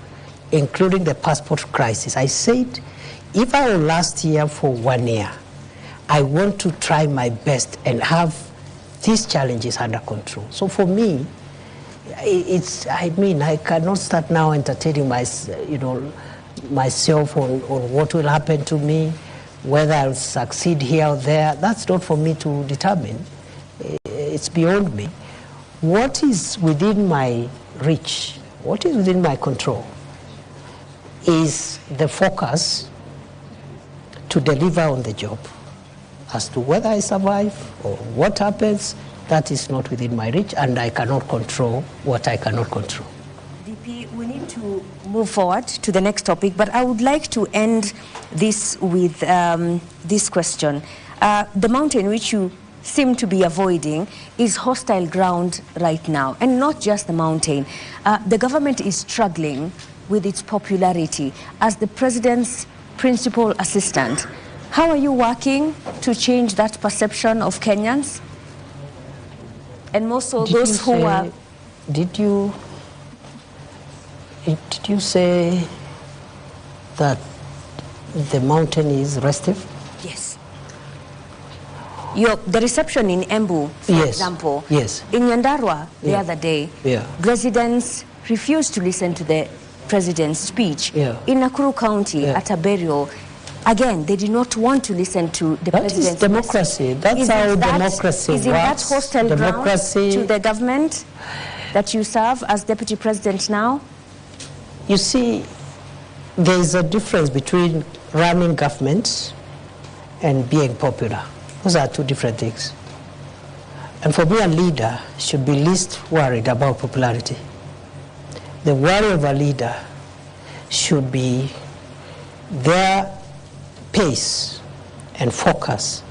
including the passport crisis, I said, if I will last here for 1 year, I want to try my best and have these challenges under control. So for me, I cannot start now entertaining myself on what will happen to me, whether I'll succeed here or there. That's not for me to determine. It's beyond me. What is within my reach, what is within my control, is the focus to deliver on the job. As to whether I survive or what happens, that is not within my reach, and I cannot control what I cannot control. DP, we need to move forward to the next topic, but I would like to end this with this question. The mountain which you seem to be avoiding is hostile ground right now, and not just the mountain. The government is struggling with its popularity as the president's principal assistant. How are you working to change that perception of Kenyans? And more so those who are... Did you say that the mountain is restive? Yes. The reception in Embu, for example, in Nyandarua the other day, residents refused to listen to the president's speech. In Nakuru County, at a burial, again, they did not want to listen to the president's That is democracy. That's how democracy works. Is it that hostile ground to the government that you serve as deputy president now? You see, there is a difference between running governments and being popular. Those are two different things. And for me, a leader should be least worried about popularity. The worry of a leader should be their pace and focus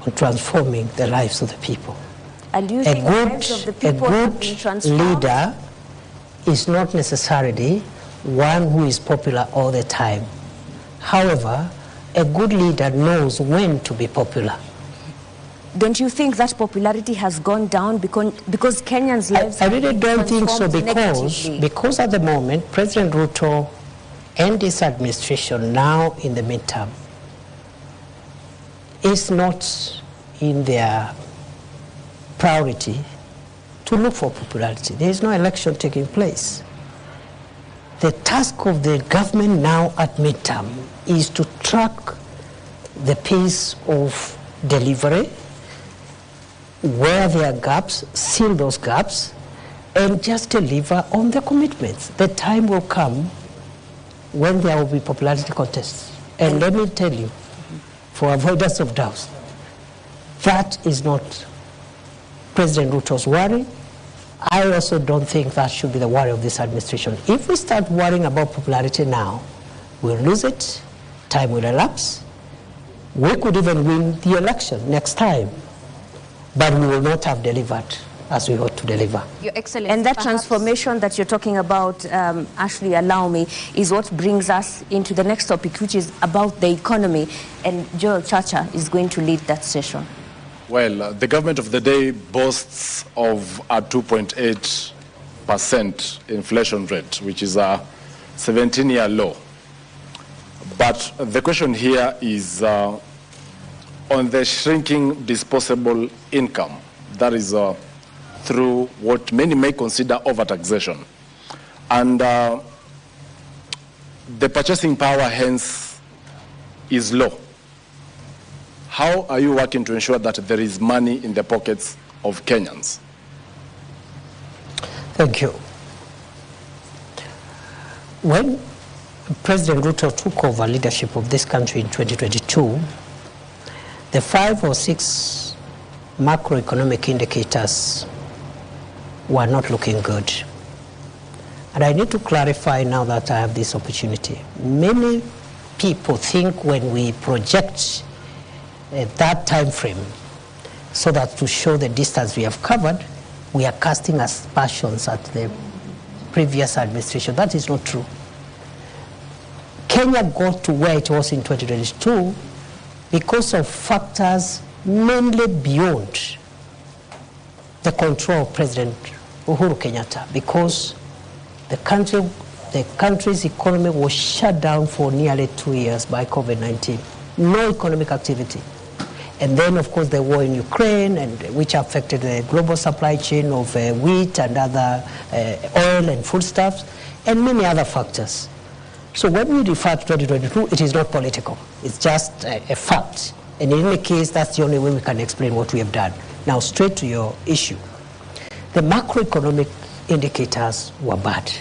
on transforming the lives of the people. And do you think the lives of the people have been transformed? A good leader is not necessarily one who is popular all the time. However, a good leader knows when to be popular. Don't you think that popularity has gone down because Kenyans' lives I really don't think so, because at the moment, President RUTO and his administration now in the midterm is not in their priority to look for popularity. There is no election taking place. The task of the government now at midterm is to track the pace of delivery, where there are gaps, seal those gaps, and just deliver on the commitments. The time will come when there will be popularity contests. And let me tell you, for avoidance of doubt, that is not President RUTO's worry. I also don't think that should be the worry of this administration. If we start worrying about popularity now, we'll lose it, time will elapse. We could even win the election next time, but we will not have delivered as we ought to deliver. Your Excellency, and that transformation that you're talking about, Ashley, allow me, is what brings us into the next topic, which is about the economy, and Joel Chacha is going to lead that session. Well, the government of the day boasts of a 2.8% inflation rate, which is a 17-year low. But the question here is on the shrinking disposable income, that is through what many may consider overtaxation. And the purchasing power, hence, is low. How are you working to ensure that there is money in the pockets of Kenyans? Thank you. When President RUTO took over leadership of this country in 2022, the 5 or 6 macroeconomic indicators were not looking good. And I need to clarify now that I have this opportunity. Many people think when we project that time frame so that to show the distance we have covered, we are casting aspersions at the previous administration. That is not true. Kenya got to where it was in 2022 because of factors mainly beyond the control of President Uhuru Kenyatta, because the country's economy was shut down for nearly 2 years by COVID-19. No economic activity. And then, of course, the war in Ukraine, which affected the global supply chain of wheat and other oil and foodstuffs, and many other factors. So when we refer to 2022, it is not political. It's just a fact. And in any case, that's the only way we can explain what we have done. Now, straight to your issue. The macroeconomic indicators were bad.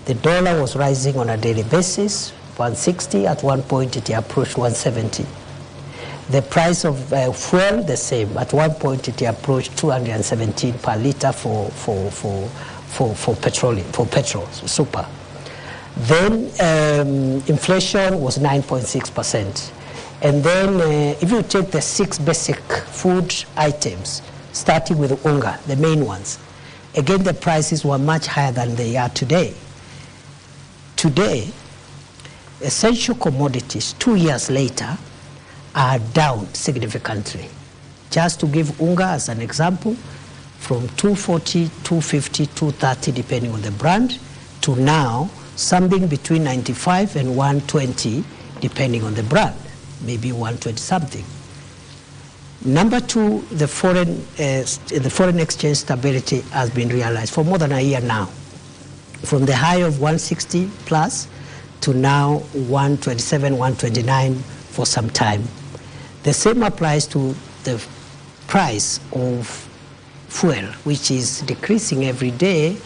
The dollar was rising on a daily basis, 160. At one point, it approached 170. The price of fuel, the same. At one point, it approached 217 per liter for petrol, super. Then inflation was 9.6%. And then if you take the 6 basic food items, starting with unga, the main ones, again, the prices were much higher than they are today. Today, essential commodities, 2 years later, are down significantly. Just to give unga as an example, from 240, 250, 230, depending on the brand, to now something between 95 and 120, depending on the brand, maybe 120 something. Number two, the foreign exchange stability has been realized for more than a year now, from the high of 160 plus to now 127, 129 for some time. The same applies to the price of fuel, which is decreasing every day,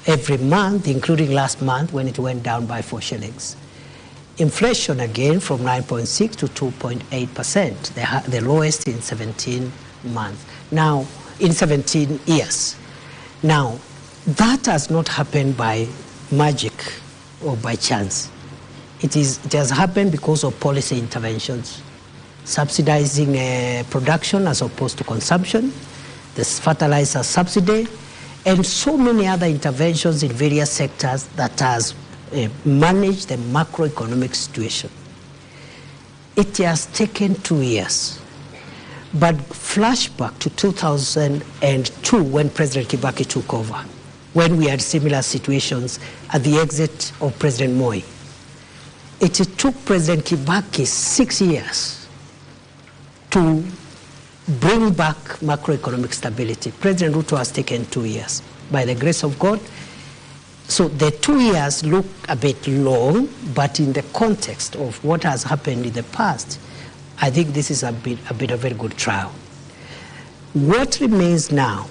every month, including last month when it went down by 4 shillings. Inflation again from 9.6 to 2.8%, the lowest in 17 months. Now, in 17 years. Now, that has not happened by magic or by chance. It has happened because of policy interventions, subsidizing production as opposed to consumption, the fertilizer subsidy, and so many other interventions in various sectors that has managed the macroeconomic situation. It has taken 2 years. But flashback to 2002 when President Kibaki took over, when we had similar situations at the exit of President Moi. It took President Kibaki 6 years to bring back macroeconomic stability. President RUTO has taken 2 years, by the grace of God. So the 2 years look a bit long, but in the context of what has happened in the past, I think this is a bit of a very good trial. What remains now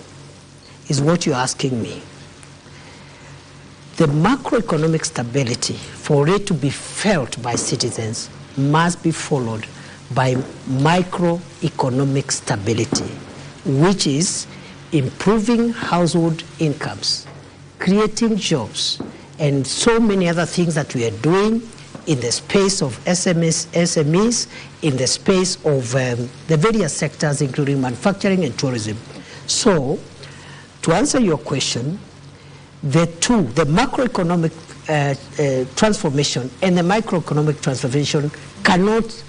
is what you're asking me. The macroeconomic stability, for it to be felt by citizens, must be followed by microeconomic stability, which is improving household incomes, creating jobs, and so many other things that we are doing in the space of SMEs, in the space of the various sectors, including manufacturing and tourism. So, to answer your question, the macroeconomic transformation and the microeconomic transformation cannot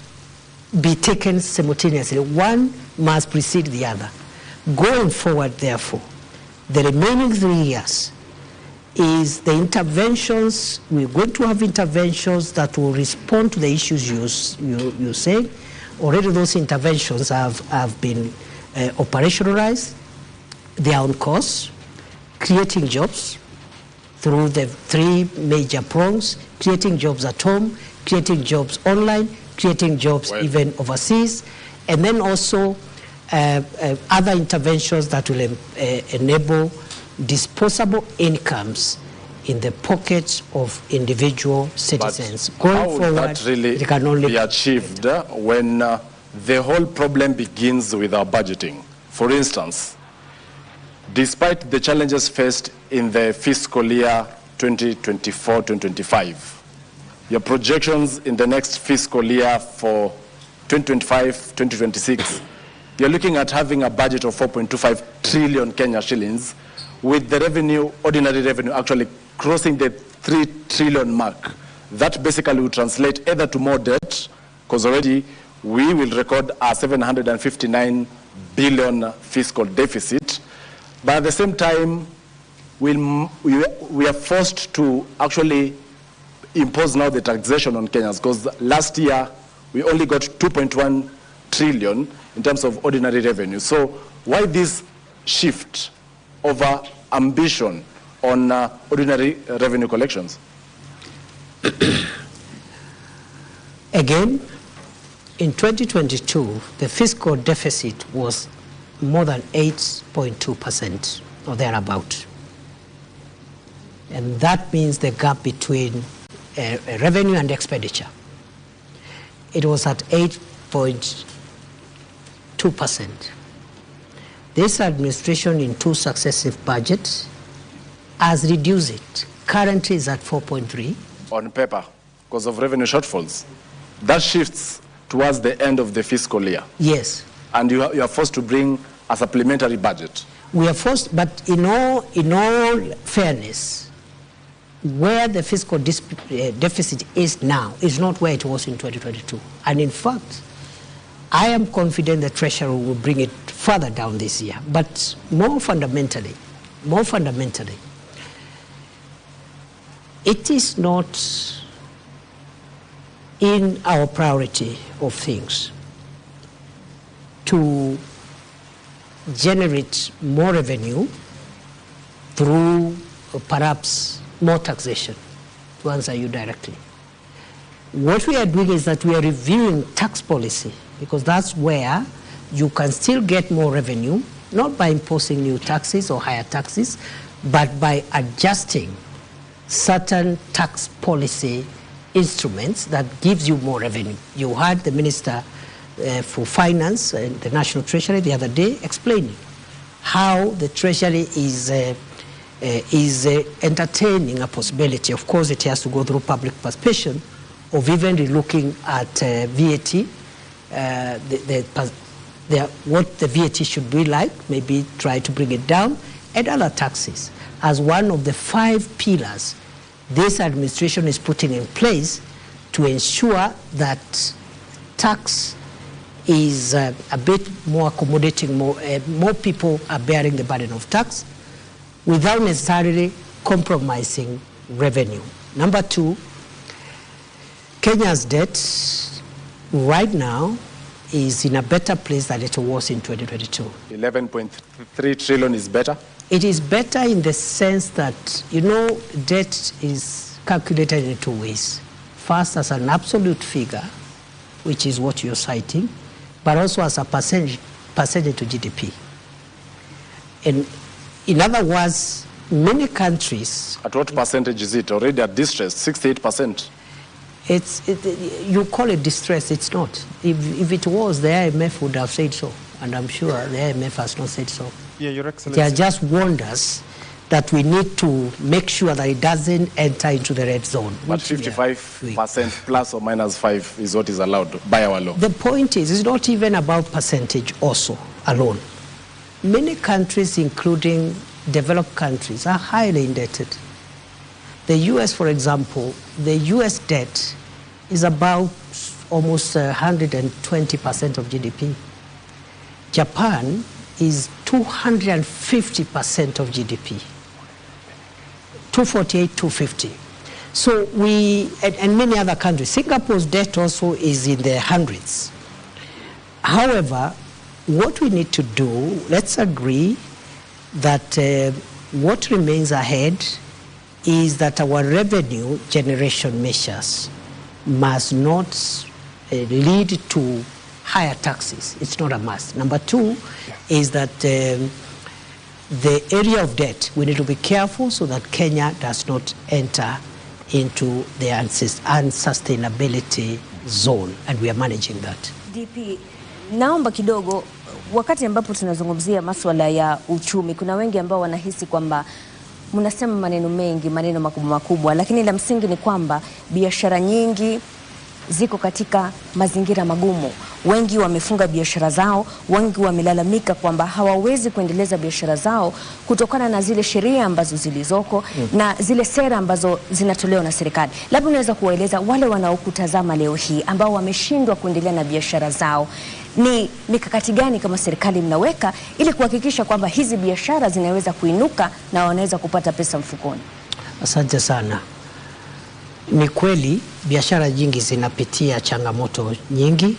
be taken simultaneously. One must precede the other. Going forward, therefore, the remaining 3 years is the interventions. We're going to have interventions that will respond to the issues you say. Already those interventions have been operationalized. They are on course, creating jobs through the 3 major prongs, creating jobs at home, creating jobs online, creating jobs even overseas, and then also other interventions that will enable disposable incomes in the pockets of individual citizens. But going forward, that really it can only be achieved when the whole problem begins with our budgeting. For instance, despite the challenges faced in the fiscal year 2024-2025, your projections in the next fiscal year for 2025-2026, you're looking at having a budget of 4.25 trillion Kenya shillings, with the revenue, ordinary revenue, actually crossing the 3 trillion mark. That basically will translate either to more debt, because already we will record a 759 billion fiscal deficit. But at the same time, we are forced to actually impose now the taxation on Kenyans, because last year we only got 2.1 trillion in terms of ordinary revenue. So why this shift over ambition on ordinary revenue collections? Again, in 2022, the fiscal deficit was more than 8.2% or thereabout. And that means the gap between revenue and expenditure. It was at 8.2%. This administration in 2 successive budgets has reduced it. Currently is at 4.3. On paper, because of revenue shortfalls. That shifts towards the end of the fiscal year. Yes. And you are forced to bring a supplementary budget. We are forced, but in all fairness, where the fiscal deficit is now is not where it was in 2022. And in fact, I am confident the Treasury will bring it further down this year. But more fundamentally, it is not in our priority of things to generate more revenue through perhaps more taxation, to answer you directly. What we are doing is that we are reviewing tax policy, because that's where you can still get more revenue, not by imposing new taxes or higher taxes, but by adjusting certain tax policy instruments that gives you more revenue. You heard the Minister for Finance and the National Treasury the other day explaining how the Treasury is entertaining a possibility. Of course, it has to go through public participation of even relooking at VAT, what the VAT should be like, maybe try to bring it down, and other taxes, as one of the 5 pillars this administration is putting in place to ensure that tax is a bit more accommodating, more people are bearing the burden of tax without necessarily compromising revenue. Number 2, Kenya's debt right now is in a better place than it was in 2022. 11.3 trillion is better? It is better in the sense that, debt is calculated in 2 ways. First, as an absolute figure, which is what you're citing, but also as a percentage to GDP. And in other words, many countries... At what percentage is it? Already at distress, 68%. You call it distress, it's not. If it was, the IMF would have said so. And I'm sure the IMF has not said so. Yeah, Your Excellency. They are just warned us that we need to make sure that it doesn't enter into the red zone. But 55% plus or minus 5 is what is allowed by our law. The point is, it's not even about percentage also alone. Many countries, including developed countries, are highly indebted. The US, for example, the US debt is about almost 120% of GDP. Japan is 250% of GDP. 248, 250. So and many other countries. Singapore's debt also is in the hundreds. However, what we need to do, let's agree that what remains ahead is that our revenue generation measures must not lead to higher taxes. It's not a must. Number 2 is that the area of debt, we need to be careful so that Kenya does not enter into the unsustainability zone, and we are managing that. DP, naomba kidogo, wakati ambapo tunazungumzia masuala ya uchumi, kuna wengi ambao wanahisi kwamba mnasema maneno mengi, maneno makubwa makubwa, lakini la msingi ni kwamba biashara nyingi ziko katika mazingira magumu. Wengi wamefunga biashara zao, wengi wamelalamika kwamba hawawezi kuendeleza biashara zao kutokana na zile sheria ambazo zilizoko na zile sera ambazo zinatolewa na serikali. Labda unaweza kuwaeleza wale wanaokutazama leo hii ambao wameshindwa kuendelea na biashara zao, ni mikakati gani kama serikali mnaweka ili kuhakikisha kwamba hizi biashara zinaweza kuinuka na wanaweza kupata pesa mfukoni? Asante sana. Ni kweli biashara nyingi zinapitia changamoto nyingi,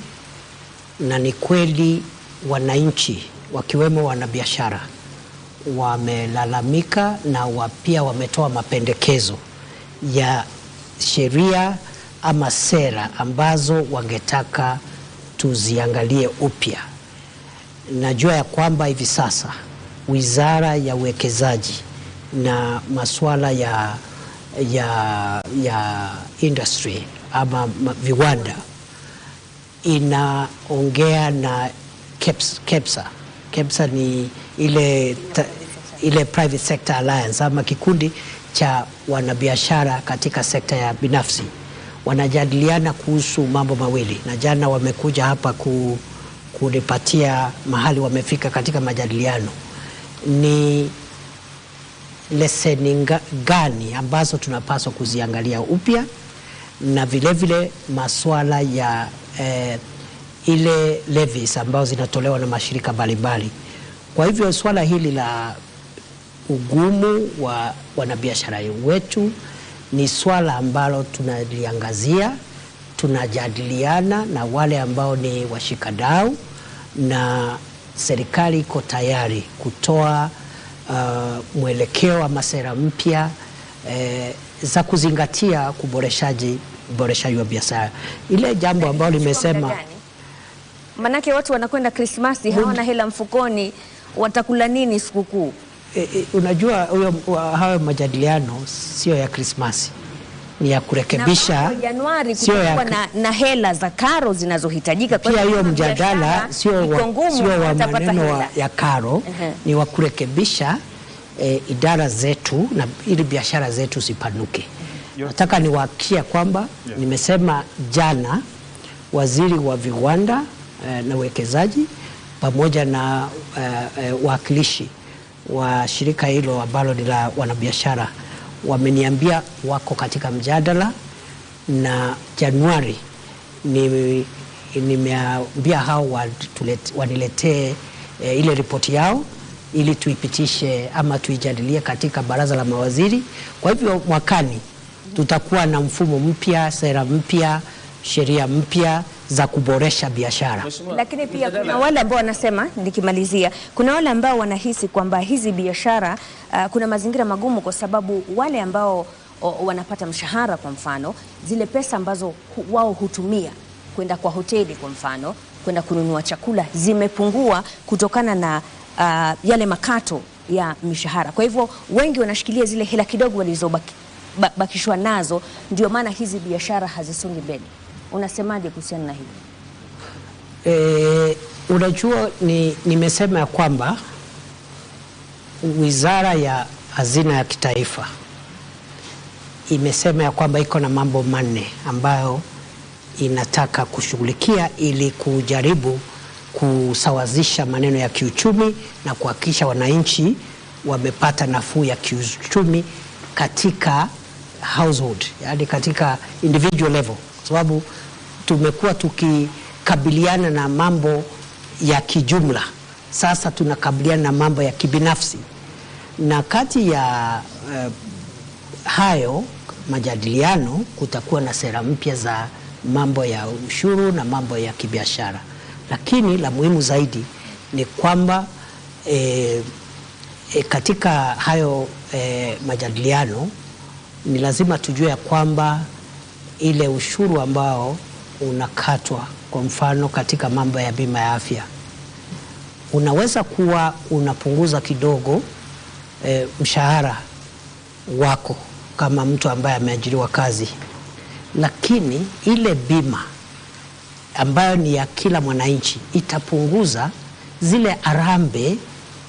na ni kweli wananchi wakiwemo wanabiashara wamelalamika na pia wametoa mapendekezo ya sheria ama sera ambazo wangetaka tuziangalie upya. Najua ya kwamba hivi sasa Wizara ya Uwekezaji na masuala ya industry ama viwanda inaongea na KEPSA. KEPSA ni ile Private Sector Alliance ama kikundi cha wanabiashara katika sekta ya binafsi. Wanajadiliana kuhusu mambo mawili, na jana wamekuja hapa kunipatia mahali wamefika katika majadiliano. Ni leseni gani ambazo tunapaswa kuziangalia upya, na vile masuala ya ile levies ambazo zinatolewa na mashirika mbalimbali. Kwa hivyo swala hili la ugumu wa wanabiashara wetu ni swala ambalo tunaliangazia, tunajadiliana na wale ambao ni washikadau, na serikali iko tayari kutoa mwelekeo ama sera mpya za kuzingatia uboreshaji wa biashara. Ile jambo ambalo limesema, manake watu wanakwenda Krismasi hawana hela mfukoni, watakula nini sikukuu? Unajua hayo majadiliano sio ya Krismasi, ni ya kurekebisha. Januari kutakuwa na hela za karo zinazohitajika. Pia hiyo mjadala sio wa maneno ya karo, ni wa kurekebisha idara zetu na ili biashara zetu zipanuke. Nataka niwahakikishie kwamba nimesema jana waziri wa viwanda na uwekezaji pamoja na wakilishi wa shirika hilo ambalo ni la wanabiashara wameniambia wako katika mjadala, na Januari nimeambia hao waniletee ile ripoti yao ili tuipitishe ama tuijadilie katika baraza la mawaziri. Kwa hivyo mwakani tutakuwa na mfumo mpya, sera mpya, sheria mpya za kuboresha biashara. Lakini pia kuna wale ambao wanasema, nikimalizia, kuna wale ambao wanahisi kwamba hizi biashara kuna mazingira magumu kwa sababu wale ambao wanapata mshahara, kwa mfano, zile pesa ambazo wao hutumia kwenda kwa hoteli, kwa mfano, kwenda kununua chakula, zimepungua kutokana na yale makato ya mishahara. Kwa hivyo wengi wanashikilia zile hela kidogo walizobakishwa nazo, ndio maana hizi biashara hazisongi mbele. Unasemaje kuhusiana na hili? Unajua, nimesema ya kwamba Wizara ya Hazina ya Kitaifa imesema ya kwamba iko na mambo manne ambayo inataka kushughulikia ili kujaribu kusawazisha maneno ya kiuchumi na kuhakikisha wananchi wamepata nafuu ya kiuchumi katika household, yani katika individual level, kwa sababu tumekuwa tukikabiliana na mambo ya kijumla. Sasa tunakabiliana na mambo ya kibinafsi, na kati ya hayo majadiliano kutakuwa na sera mpya za mambo ya ushuru na mambo ya kibiashara. Lakini la muhimu zaidi ni kwamba katika hayo majadiliano ni lazima tujue ya kwamba ile ushuru ambao unakatwa, kwa mfano katika mambo ya bima ya afya, unaweza kuwa unapunguza kidogo mshahara wako kama mtu ambaye ameajiriwa kazi, lakini ile bima ambayo ni ya kila mwananchi itapunguza zile arambe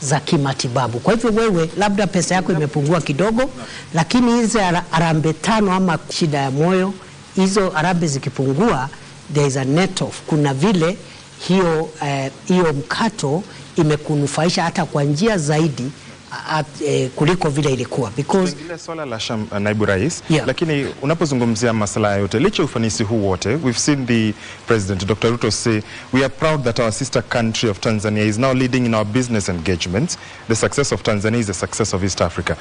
za kimatibabu. Kwa hivyo wewe labda pesa yako imepungua kidogo, lakini hizi arambe 5 ama shida ya moyo, hizo arambe zikipungua, there is a net off. Kuna vile hiyo mkato imekunufaisha hata kwa njia zaidi kuliko vile ilikuwa, because swala la naibu rais, lakini unapozungumzia masala yote licha ufanisi huu wote, we've seen the president Dr. RUTO say we are proud that our sister country of Tanzania is now leading in our business engagements. The success of Tanzania is the success of East Africa.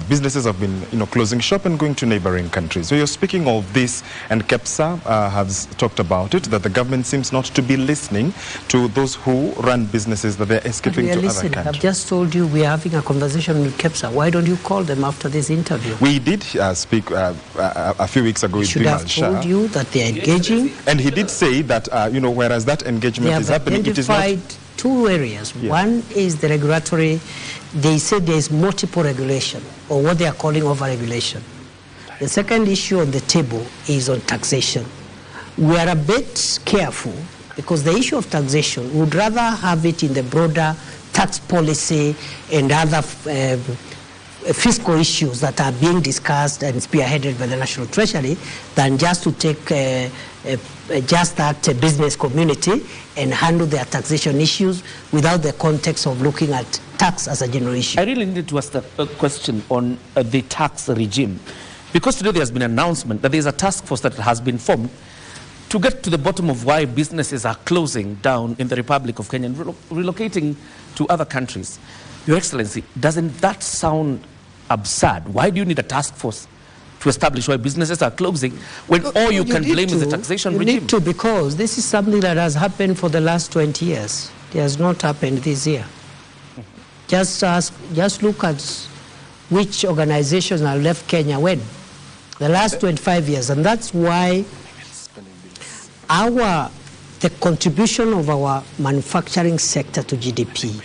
Businesses have been closing shop and going to neighboring countries. So you're speaking of this, and KEPSA has talked about it, that the government seems not to be listening to those who run businesses, that they're escaping to other countries. I've just told you we are having a conversation with KEPSA. Why don't you call them after this interview? We did speak a few weeks ago with should have told you that they are engaging. And he did say that, whereas that engagement is happening, it is not... They have identified 2 areas. Yeah. One is the regulatory. They said there is multiple regulation, or what they are calling over-regulation. The second issue on the table is on taxation. We are a bit careful because the issue of taxation, we would rather have it in the broader tax policy and other fiscal issues that are being discussed and spearheaded by the National Treasury than just to take just that business community and handle their taxation issues without the context of looking at tax as a general issue. I really need to ask a question on the tax regime, because today there has been an announcement that there is a task force that has been formed to get to the bottom of why businesses are closing down in the Republic of Kenya and relocating to other countries. Your Excellency, doesn't that sound absurd? Why do you need a task force to establish why businesses are closing when all you can blame is the taxation regime? You need to, because this is something that has happened for the last 20 years. It has not happened this year. Just look at which organizations have left Kenya when. The last 25 years. And that's why the contribution of our manufacturing sector to GDP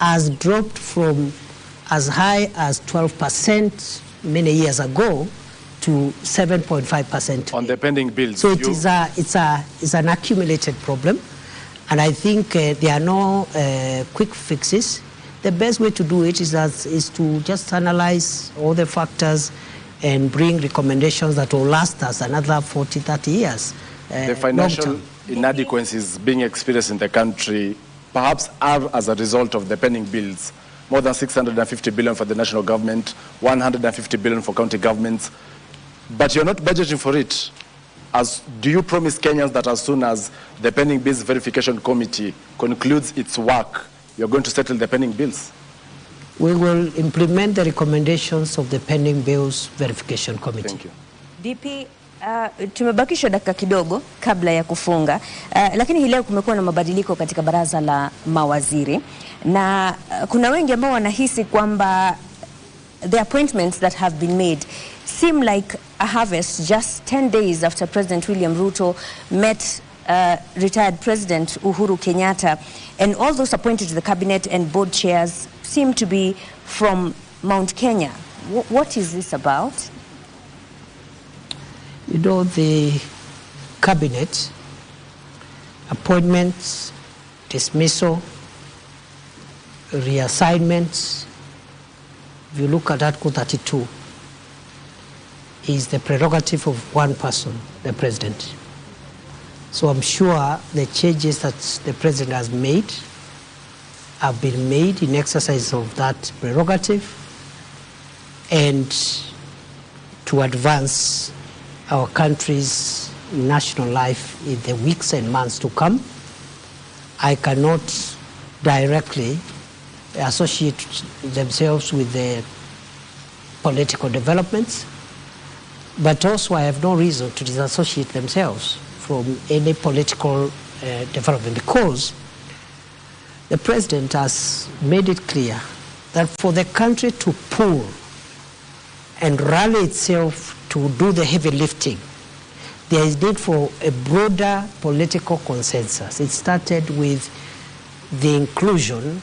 has dropped from as high as 12% many years ago to 7.5%. On the pending bills. So it's an accumulated problem, and I think there are no quick fixes. The best way to do it is to just analyze all the factors and bring recommendations that will last us another 40, 30 years. The financial inadequacies being experienced in the country perhaps are as a result of the pending bills. More than 650 billion for the national government, 150 billion for county governments. But you're not budgeting for it. Do you promise Kenyans that as soon as the pending bills verification committee concludes its work, you're going to settle the pending bills? We will implement the recommendations of the pending bills verification committee. Thank you. DP, tumebakisha dakika kidogo kabla ya kufunga, lakini hii leo kumekuwa na mabadiliko katika baraza la mawaziri, na kuna wengi ambao wanahisi kwamba the appointments that have been made seem like a harvest just 10 days after President William Ruto met retired President Uhuru Kenyatta, and all those appointed to the cabinet and board chairs seem to be from Mount Kenya. What is this about? You know, the cabinet, appointments, dismissal, reassignments, if you look at Article 32, is the prerogative of one person, the president. So I'm sure the changes that the president has made have been made in exercise of that prerogative and to advance our country's national life in the weeks and months to come. I cannot directly associate themselves with the political developments, but also I have no reason to disassociate themselves from any political development, because the president has made it clear that for the country to pull and rally itself to do the heavy lifting, there is need for a broader political consensus. It started with the inclusion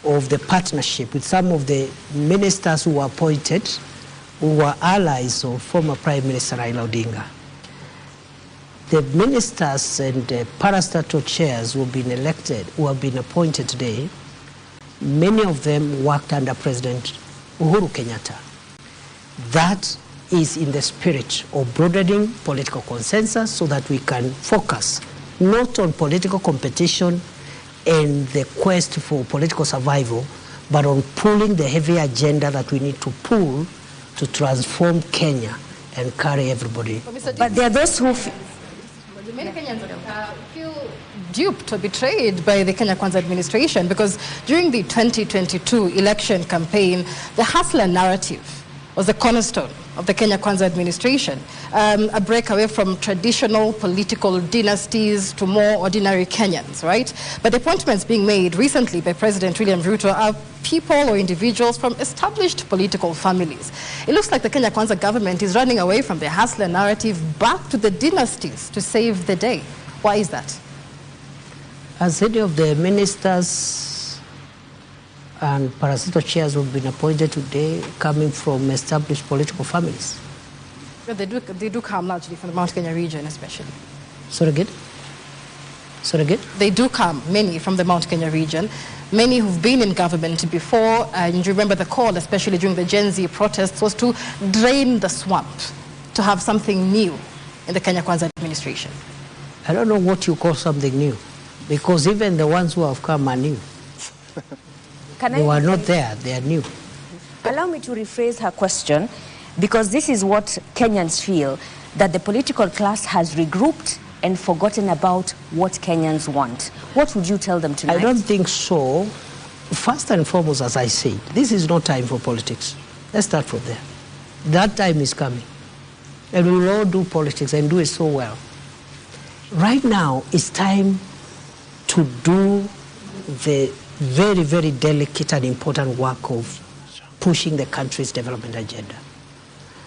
of the partnership with some of the ministers who were appointed, who were allies of former Prime Minister Raila Odinga. The ministers and parastatal chairs who have been elected, who have been appointed today, many of them worked under President Uhuru Kenyatta. That is in the spirit of broadening political consensus so that we can focus not on political competition and the quest for political survival, but on pulling the heavy agenda that we need to pull to transform Kenya and carry everybody. But there are those who many Kenyans feel duped or betrayed by the Kenya Kwanza administration, because during the 2022 election campaign, the hustler narrative was the cornerstone of the Kenya Kwanza administration, a break away from traditional political dynasties to more ordinary Kenyans, right? But the appointments being made recently by President William RUTO are people or individuals from established political families. It looks like the Kenya Kwanza government is running away from the hustler narrative back to the dynasties to save the day. Why is that? As any of the ministers and parasito chairs who have been appointed today coming from established political families. But they do come largely from the Mount Kenya region, especially. Sorry again? Sorry again? They do come, many from the Mount Kenya region, many who've been in government before, and you remember the call, especially during the Gen Z protests, was to drain the swamp, to have something new in the Kenya Kwanza administration. I don't know what you call something new, because even the ones who have come are new. They were not there, they are new. Allow me to rephrase her question, because this is what Kenyans feel, that the political class has regrouped and forgotten about what Kenyans want. What would you tell them tonight? I don't think so. First and foremost, as I said, this is no time for politics. Let's start from there. That time is coming. And we will all do politics and do it so well. Right now, it's time to do the very, very delicate and important work of pushing the country's development agenda.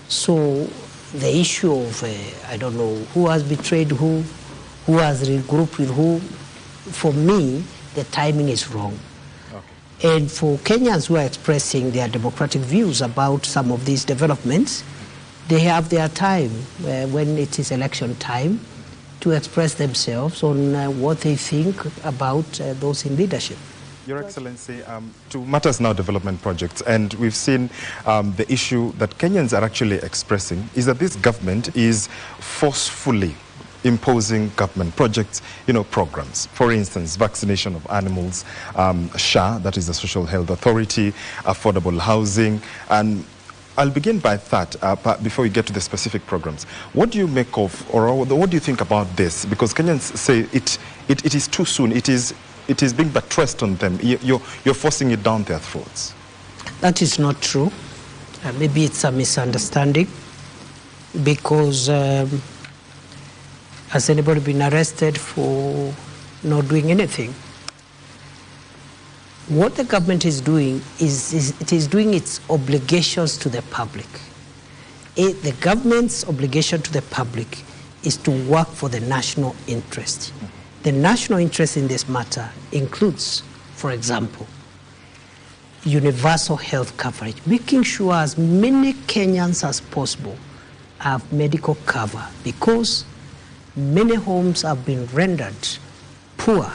So the issue of, I don't know, who has betrayed who has regrouped with who, for me, the timing is wrong. Okay. And for Kenyans who are expressing their democratic views about some of these developments, they have their time when it is election time to express themselves on what they think about those in leadership. Your Excellency, to matters now development projects, and we've seen the issue that Kenyans are actually expressing is that this government is forcefully imposing government projects, programs. For instance, vaccination of animals, SHA, that is the Social Health Authority, affordable housing, and I'll begin by that before we get to the specific programs. What do you make of, or what do you think about this? Because Kenyans say it is too soon. It is being buttressed on them. You're forcing it down their throats. That is not true. Maybe it's a misunderstanding, because has anybody been arrested for not doing anything? What the government is doing is it is doing its obligations to the public. The government's obligation to the public is to work for the national interest. The national interest in this matter includes, for example, universal health coverage, making sure as many Kenyans as possible have medical cover, because many homes have been rendered poor.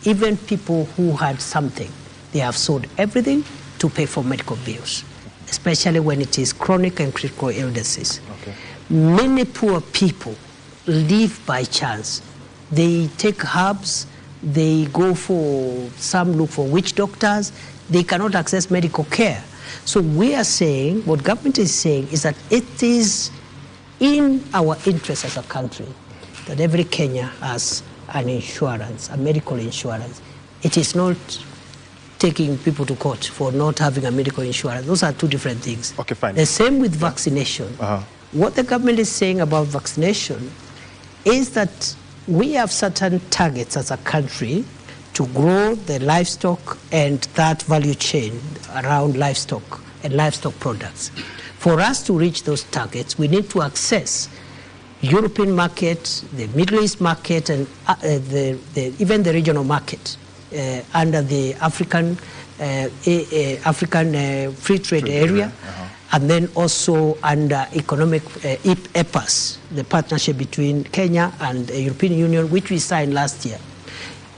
Even people who had something, they have sold everything to pay for medical bills, especially when it is chronic and critical illnesses. Okay. Many poor people live by chance. They take herbs, they go for, some look for witch doctors, they cannot access medical care. So we are saying, what government is saying is that it is in our interest as a country that every Kenya has an insurance, a medical insurance. It is not taking people to court for not having a medical insurance. Those are two different things. Okay, fine. The same with vaccination. What the government is saying about vaccination is that we have certain targets as a country to grow the livestock and that value chain around livestock and livestock products. For us to reach those targets, we need to access European market, the Middle East market, and even the regional market under the African free trade area, and then also under economic EPAS, the partnership between Kenya and the European Union, which we signed last year.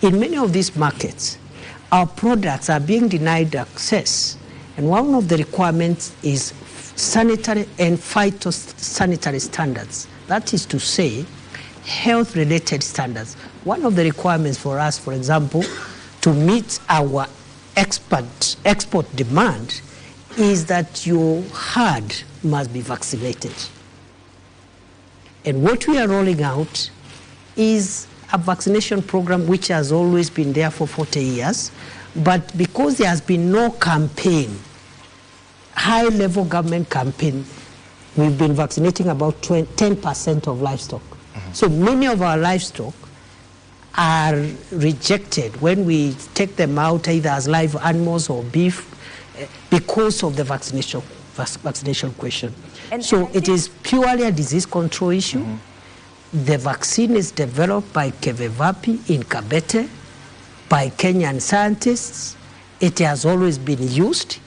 In many of these markets, our products are being denied access. And one of the requirements is sanitary and phytosanitary standards. That is to say, health-related standards. One of the requirements for us, for example, to meet our export demand is that your herd must be vaccinated. And what we are rolling out is a vaccination program which has always been there for 40 years, but because there has been no campaign, high-level government campaign, we've been vaccinating about 10% of livestock. So many of our livestock are rejected when we take them out either as live animals or beef because of the vaccination question. So it is purely a disease control issue. The vaccine is developed by Kevevapi in Kabete, by Kenyan scientists. It has always been used.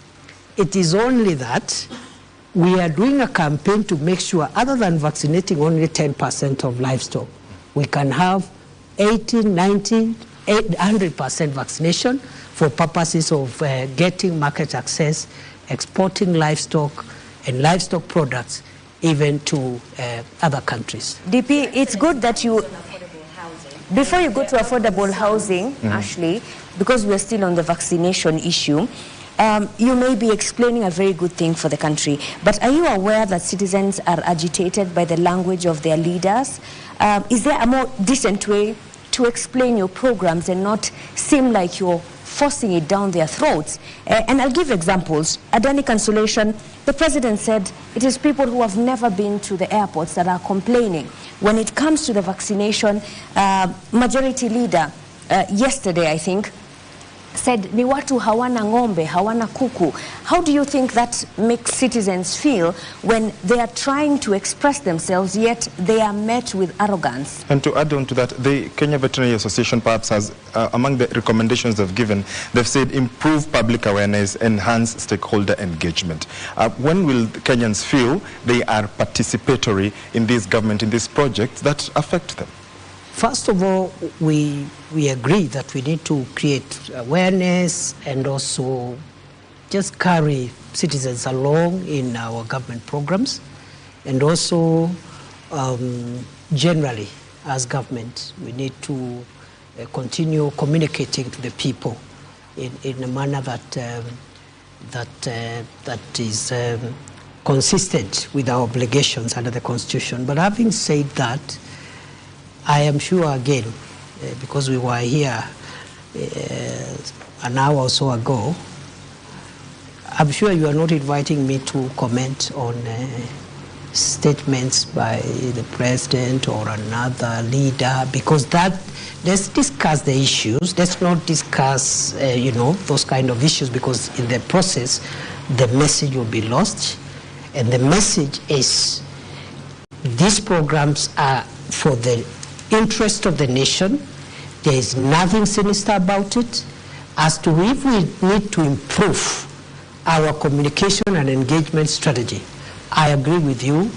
It is only that we are doing a campaign to make sure, other than vaccinating only 10% of livestock, we can have 80, 90, 100% vaccination for purposes of getting market access, exporting livestock and livestock products even to other countries. DP, it's good that you, before you go to affordable housing, Ashley, because we're still on the vaccination issue, you may be explaining a very good thing for the country, but are you aware that citizens are agitated by the language of their leaders? Is there a more decent way to explain your programs and not seem like you're forcing it down their throats? And I'll give examples. Adani Consolation, the president said it is people who have never been to the airports that are complaining. When it comes to the vaccination, majority leader yesterday, I think, said ni watu hawana ng'ombe, hawana kuku. How do you think that makes citizens feel when they are trying to express themselves, yet they are met with arrogance? And to add on to that, the Kenya Veterinary Association perhaps has, among the recommendations they've given, they've said improve public awareness, enhance stakeholder engagement. When will Kenyans feel they are participatory in this government, in these projects that affect them? First of all, we agree that we need to create awareness and also just carry citizens along in our government programs. And also, generally, as government, we need to continue communicating to the people in a manner that is consistent with our obligations under the Constitution. But having said that, I am sure again, because we were here an hour or so ago, I'm sure you are not inviting me to comment on statements by the president or another leader, because let's discuss the issues. Let's not discuss, those kind of issues, because in the process, the message will be lost. And the message is these programs are for the interest of the nation. There is nothing sinister about it. As to if we need to improve our communication and engagement strategy, I agree with you.